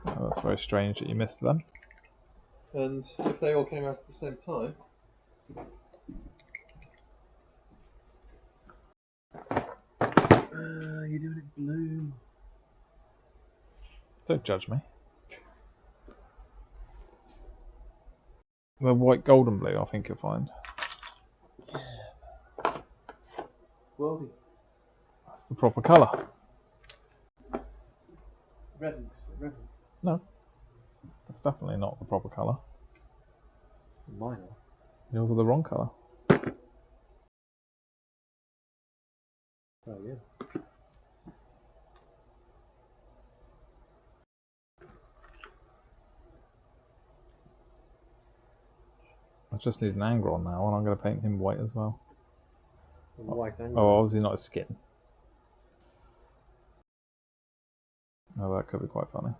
Oh, that's very strange that you missed them. And if they all came out at the same time. You're doing it blue. Don't judge me. The white, gold and blue I think you'll find. Worldy. That's the proper colour. Red. No. That's definitely not the proper colour. Mine are. Yours are the wrong colour. Oh, yeah. I just need an Angron now and I'm going to paint him white as well. And white and Oh, obviously not his skin. Oh, that could be quite funny.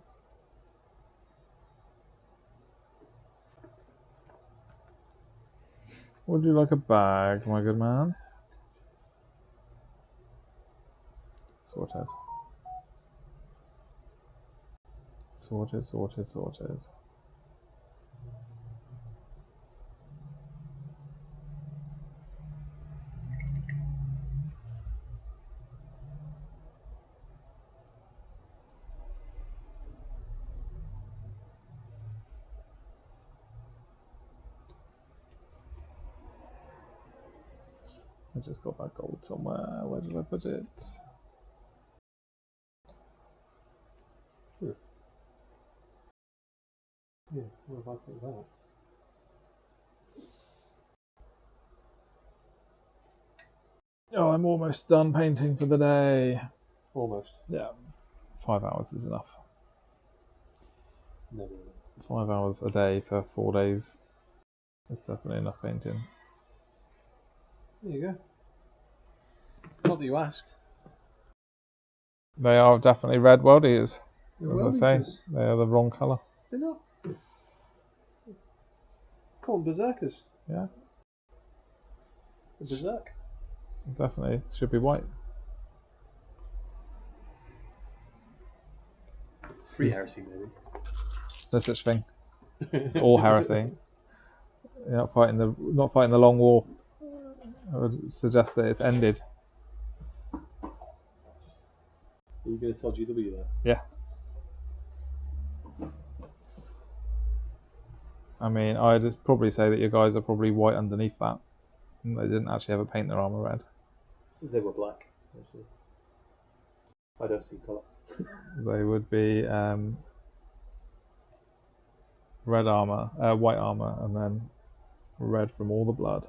Would you like a bag, my good man? Sorted. Sorted, sorted, sorted. I just got that gold somewhere. Where did I put it? Yeah, where have I put that? Oh, I'm almost done painting for the day. Almost. Yeah, 5 hours is enough. Never enough. 5 hours a day for 4 days. It's definitely enough painting. There you go. Not that you asked. They are definitely red world eaters. They're As I say, Weldingers. they are the wrong colour. They're not. Call them berserkers. Yeah, The berserk. definitely. It should be white. Free heresy, maybe. No such thing. It's all heresy. You're not fighting the long war. I would suggest that it's ended. Are you going to tell GW that? Yeah. I mean, I'd probably say that your guys are probably white underneath that. And they didn't actually ever paint their armour red. They were black, actually. I don't see colour. They would be red armour, white armour, and then red from all the blood.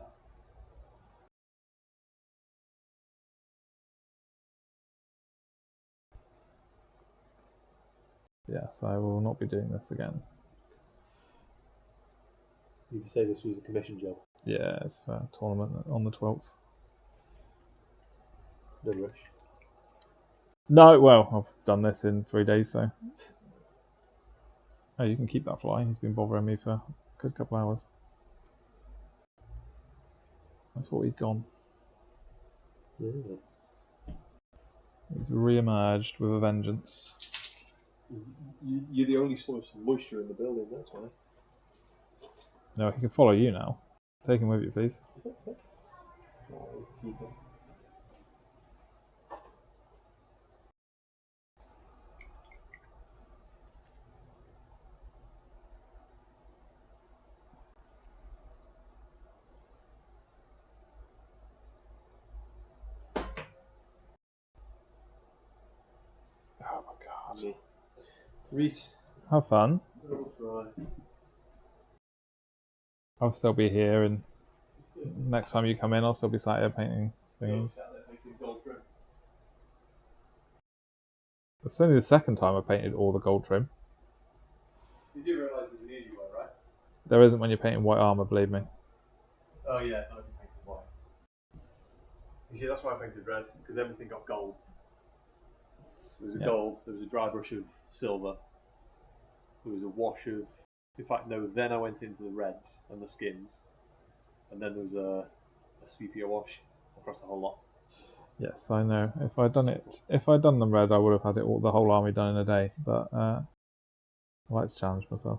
Yes, I will not be doing this again. You could say this was a commission job. Yeah, it's for a tournament on the 12th. No rush. No, well, I've done this in 3 days, so. Oh, you can keep that fly. He's been bothering me for a good couple hours. I thought he'd gone. Yeah. He's re-emerged with a vengeance. You're the only source of moisture in the building, that's why. No, he can follow you now. Take him with you, please. Oh, keep it. Oh my god. Me. Reese. Have fun. Right. I'll still be here, and next time you come in, I'll still be sat here painting things. It's only the second time I painted all the gold trim. You do realise there's an easy way, right? There isn't when you're painting white armour, believe me. Oh yeah, I can paint it white. You see, that's why I painted red, because everything got gold. There was a gold, there was a dry brush of silver, there was a wash of... In fact, no, then I went into the reds and the skins, and then there was a sepia wash across the whole lot. Yes, I know. If I'd done the red, I would have had it the whole army done in a day. But I like to challenge myself.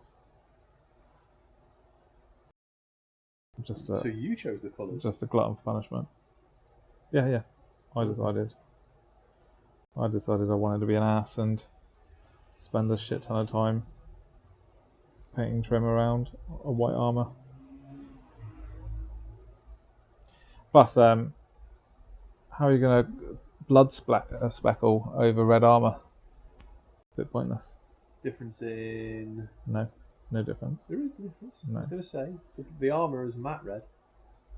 So you chose the colours? Just a glutton for punishment. Yeah. I decided I wanted to be an ass and spend a shit ton of time painting trim around a white armour. Plus, how are you going to blood speckle over red armour? Bit pointless. Difference in... No difference. There is a difference. No. I was going to say, the armour is matte red.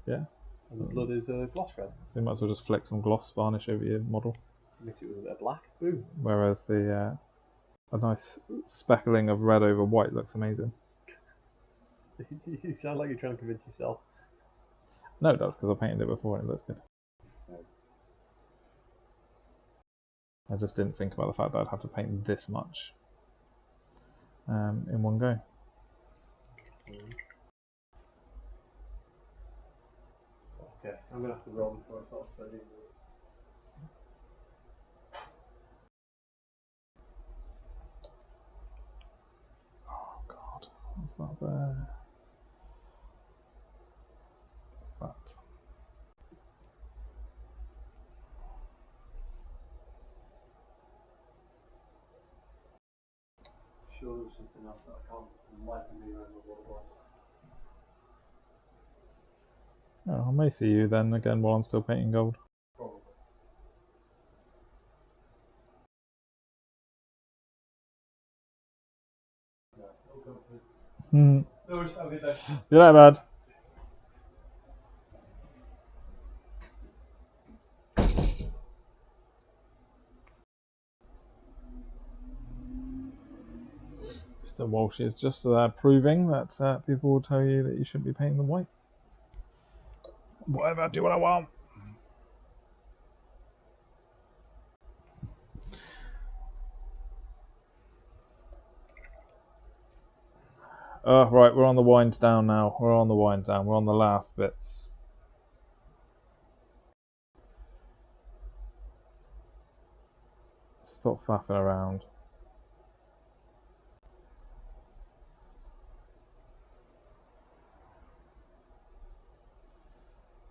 Yeah. And the blood is a gloss red. You might as well just flick some gloss varnish over your model. Mix it with a bit of black. Boom. Whereas a nice speckling of red over white looks amazing. You sound like you're trying to convince yourself. No, it does, because I painted it before and it looks good. I just didn't think about the fact that I'd have to paint this much in one go. Okay, I'm going to have to roll before I start spending. Oh god, what's that there? What's that? Sure, there was something else that I can't enlighten me remember what it was. Oh, I may see you then again while I'm still painting gold. Probably. No, it'll come to me. No worries, have a good day. You're right, bad. Mr. Walsh is just proving that people will tell you that you shouldn't be painting them white. Whatever, do what I want. Right, we're on the wind down now. We're on the last bits. Stop faffing around.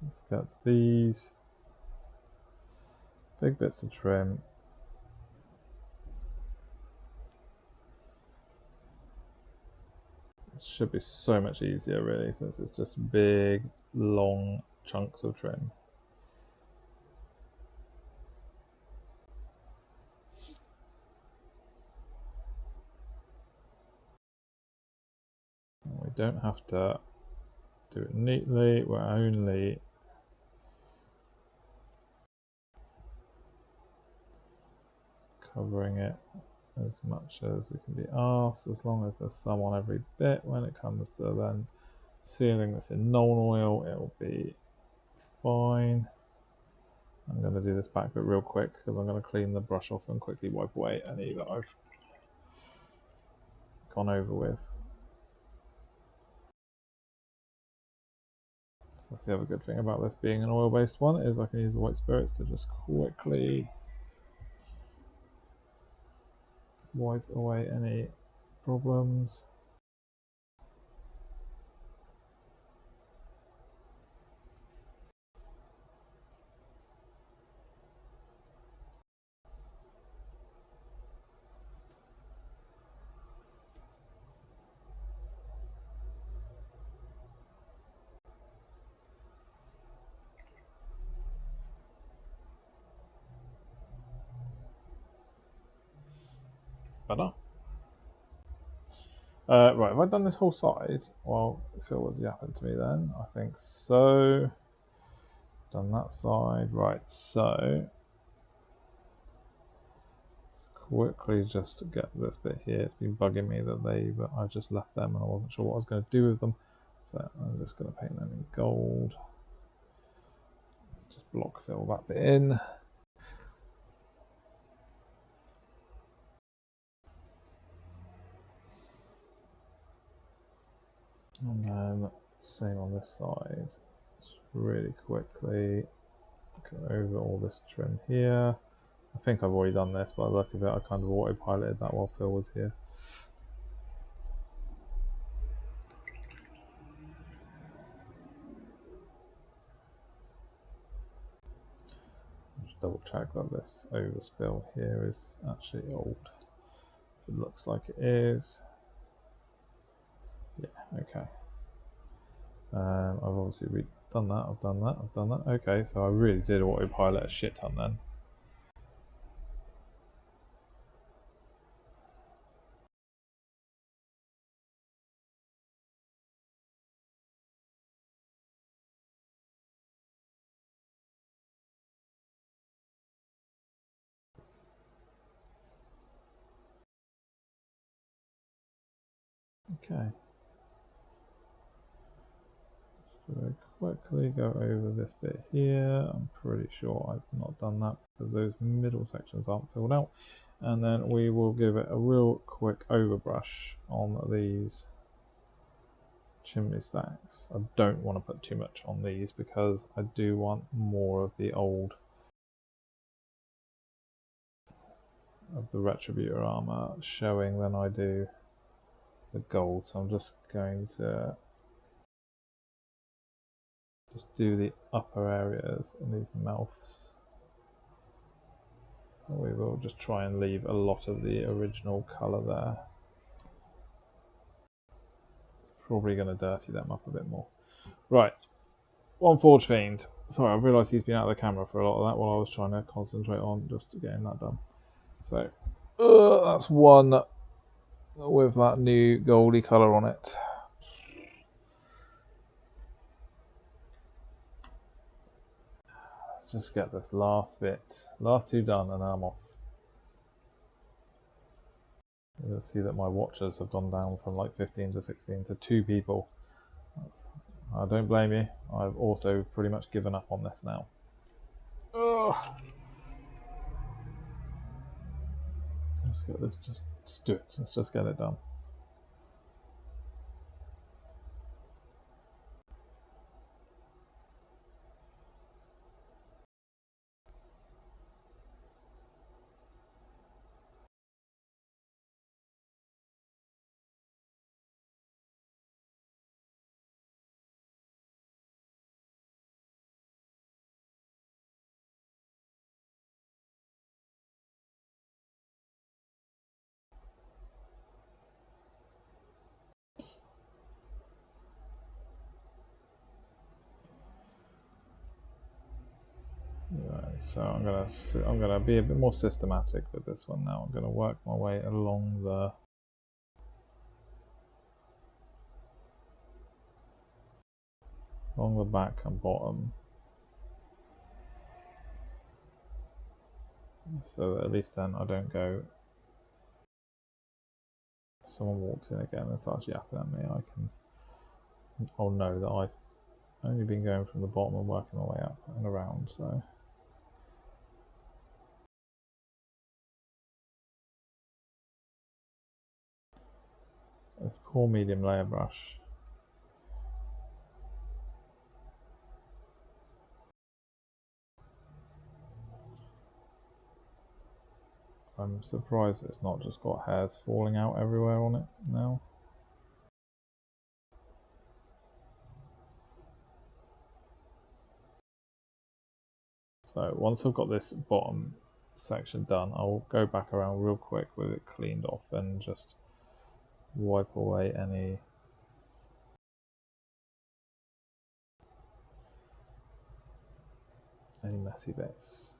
Let's get these big bits of trim. It should be so much easier really, since it's just big, long chunks of trim. We don't have to do it neatly, we're only covering it as much as we can be asked, as long as there's some on every bit. When it comes to then sealing this in Nuln Oil, it'll be fine. I'm going to do this back bit real quick because I'm going to clean the brush off and quickly wipe away any that I've gone over with. That's the other good thing about this being an oil-based one, is I can use the white spirits to just quickly wipe away any problems. Better. Right, have I done this whole side? Well, Phil was yapping to me then. I think so. Done that side. Right, so let's quickly just get this bit here. It's been bugging me that I just left them and I wasn't sure what I was going to do with them. So I'm just going to paint them in gold. Just block fill that bit in. And then same on this side. Just really quickly go over all this trim here. I think I've already done this, by the look of it, I kind of autopiloted that while Phil was here. Just double check that this overspill here is actually old. It looks like it is. Yeah, okay. I've obviously done that, I've done that. Okay, so I really did autopilot a shit ton then. Okay. So quickly go over this bit here. I'm pretty sure I've not done that because those middle sections aren't filled out. And then we will give it a real quick overbrush on these chimney stacks. I don't want to put too much on these because I do want more of the old of the Retributor armor showing than I do the gold. So I'm just going to do the upper areas in these mouths. We will just try and leave a lot of the original colour there. Probably going to dirty them up a bit more. Right, one Forge Fiend. Sorry, I realised he's been out of the camera for a lot of that while I was trying to concentrate on just getting that done. So, that's one with that new goldy colour on it. Let's just get this last bit, last two done, and then I'm off. You'll see that my watchers have gone down from like 15 to 16 to 2 people. I don't blame you. I've also pretty much given up on this now. Ugh. Let's get this. Just do it. Let's just get it done. Right, so I'm gonna be a bit more systematic with this one now. I'm gonna work my way along the back and bottom, so that at least then I don't go. If someone walks in again and starts yapping at me, I'll know that I've only been going from the bottom and working my way up and around. So. This poor medium layer brush. I'm surprised it's not just got hairs falling out everywhere on it now. So once I've got this bottom section done, I'll go back around real quick with it cleaned off and just wipe away any messy bits.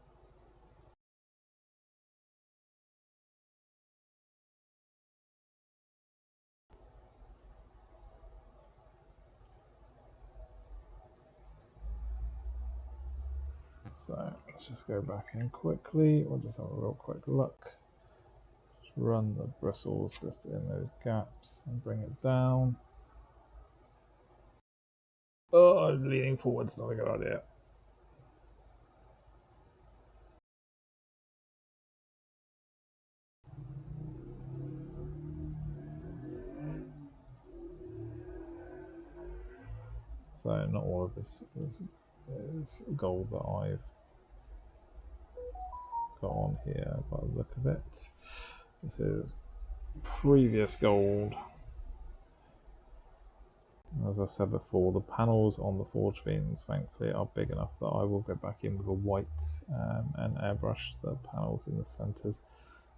So let's just go back in quickly. We'll just have a real quick look. run the bristles just in those gaps and bring it down. Oh, leaning forward's not a good idea. So not all of this is gold that I've got on here by the look of it. This is previous gold. As I said before, the panels on the forge fiends thankfully are big enough that I will go back in with a white and airbrush the panels in the centres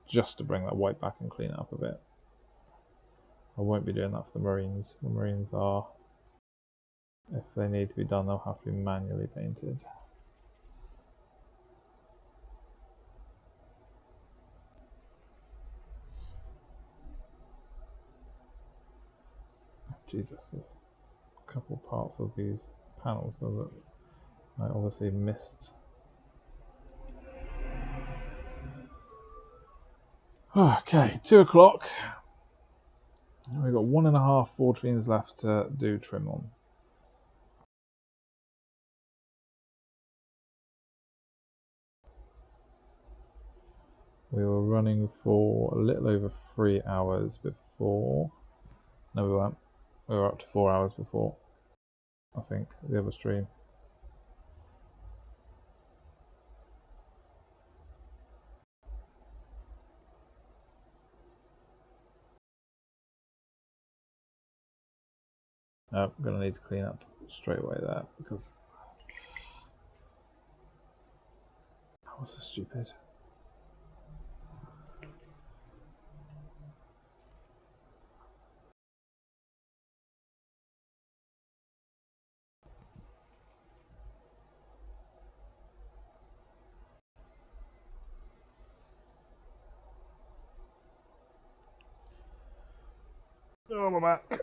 just to bring that white back and clean it up a bit. I won't be doing that for the Marines. The Marines are, if they need to be done, they'll have to be manually painted. Jesus, there's a couple parts of these panels that I obviously missed. Okay, 2 o'clock. We've got 1.5 forge fiends left to do trim on. We were running for a little over 3 hours before. No, we weren't. We were up to 4 hours before, I think, the other stream. I'm going to need to clean up straight away there because that was so stupid. Oh, my back.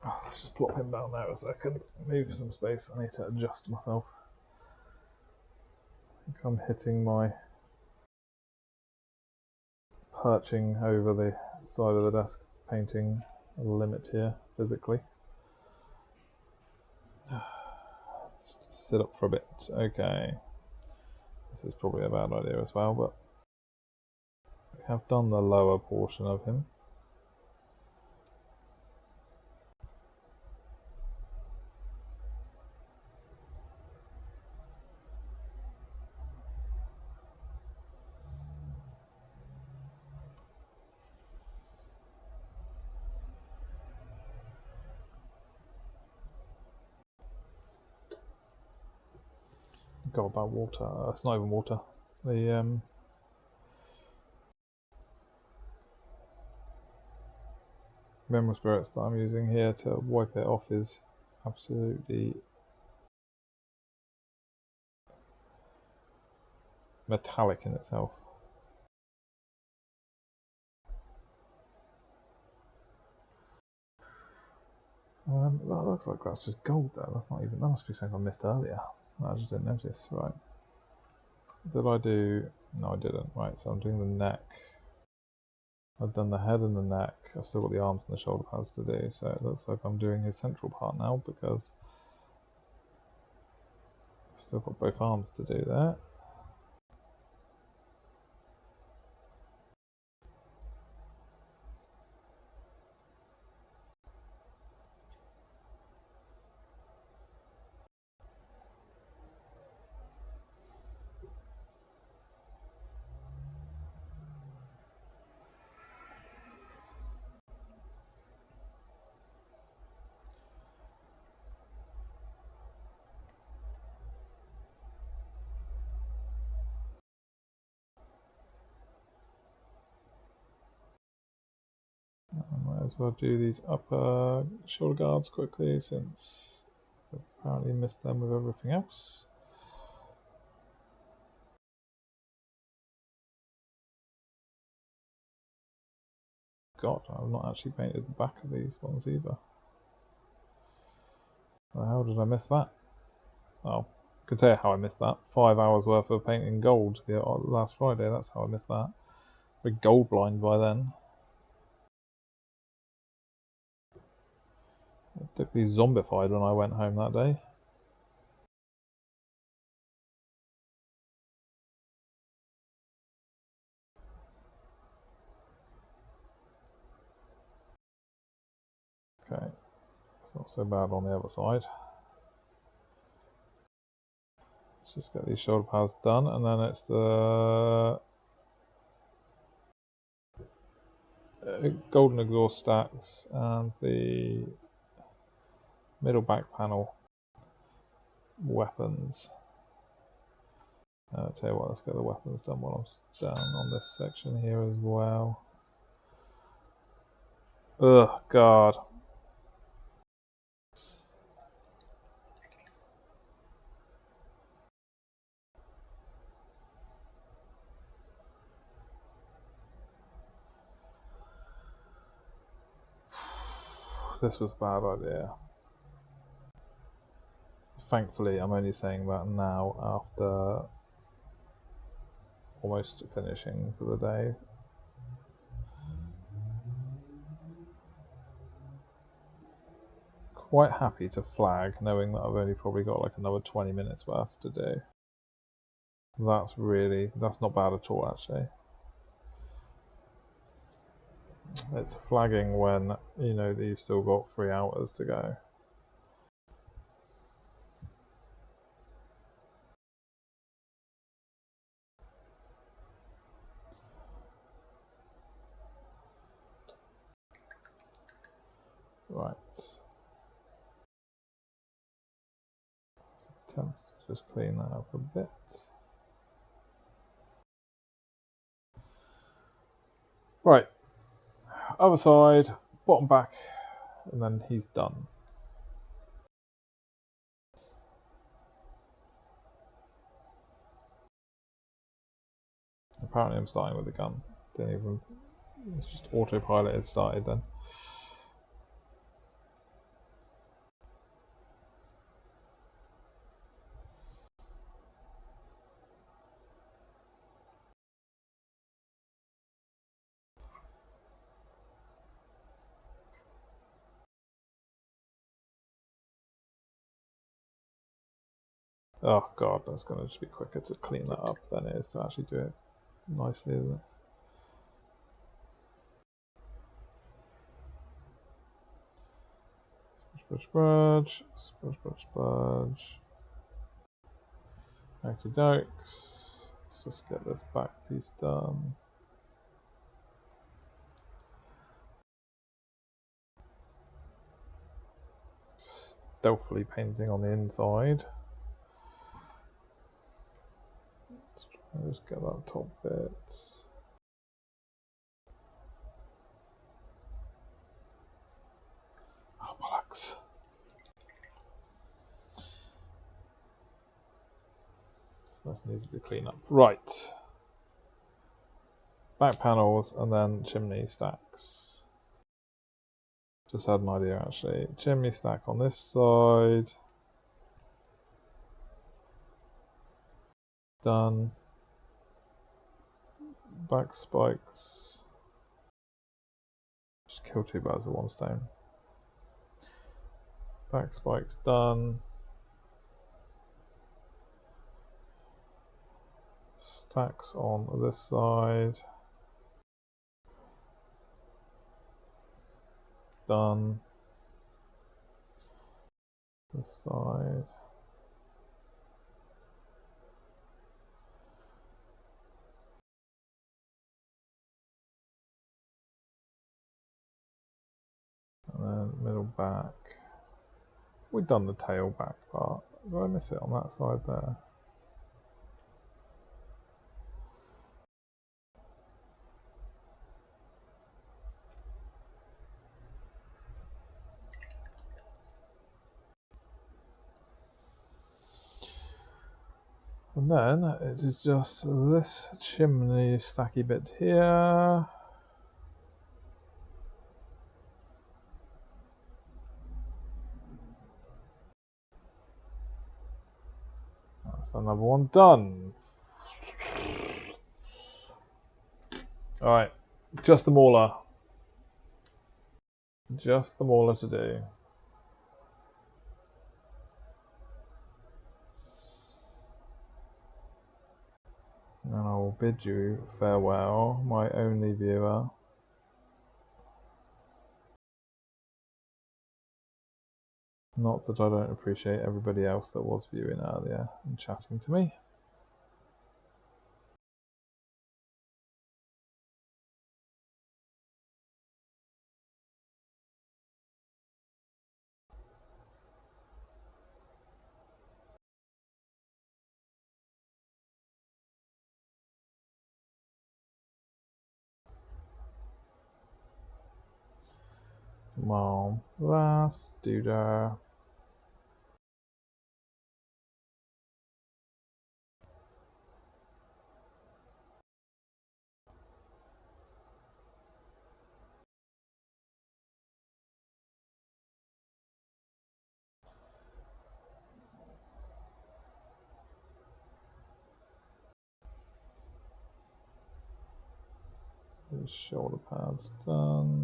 Oh, let's just plop him down there a second. Move some space. I need to adjust myself. I think I'm hitting my perching over the side of the desk painting limit here physically. Just sit up for a bit. Okay. This is probably a bad idea as well, but we have done the lower portion of him. Go about water. It's not even water. The mineral spirits that I'm using here to wipe it off is absolutely metallic in itself. That looks like that's just gold there. That's not even. That must be something I missed earlier. I just didn't notice. Right. Did I do? No, I didn't. Right. So I'm doing the neck. I've done the head and the neck. I've still got the arms and the shoulder pads to do. So it looks like I'm doing his central part now because I've still got both arms to do that. I might as well do these upper shoulder guards quickly since I've apparently missed them with everything else. God, I've not actually painted the back of these ones either. How did I miss that? Oh, I can tell you how I missed that. 5 hours worth of painting gold last Friday, that's how I missed that. Be gold blind by then. Definitely zombified when I went home that day. Okay, it's not so bad on the other side. Let's just get these shoulder pads done, and then it's the golden exhaust stacks and the middle back panel weapons. I'll tell you what, let's get the weapons done while I'm down on this section here as well. Ugh, God. This was a bad idea. Thankfully, I'm only saying that now after almost finishing for the day. Quite happy to flag, knowing that I've only probably got like another 20 minutes worth to do. That's not bad at all, actually. It's flagging when you know that you've still got 3 hours to go. Right. Attempt to just clean that up a bit. Right. Other side, bottom back, and then he's done. Apparently I'm starting with a gun. Didn't even... It's just autopilot started then. Oh god, that's going to just be quicker to clean that up than it is to actually do it nicely, isn't it? Spudge, spudge, spudge, spudge, spudge. Okie dokes. Let's just get this back piece done. Stealthily painting on the inside. Let's just get that top bit. Oh, bollocks. So this needs to be cleaned up. Right. Back panels and then chimney stacks. Just had an idea actually. Chimney stack on this side. Done. Back spikes. Just kill 2 birds with 1 stone. Back spikes done. Stacks on this side. Done. This side. And then middle back. We've done the tail back part. Did I miss it on that side there? And then it is just this chimney stacky bit here. That's another one done. Alright, just the mauler. Just the mauler to do. And I will bid you farewell, my only viewer. Not that I don't appreciate everybody else that was viewing earlier and chatting to me. Well, last doodah. Shoulder pads done.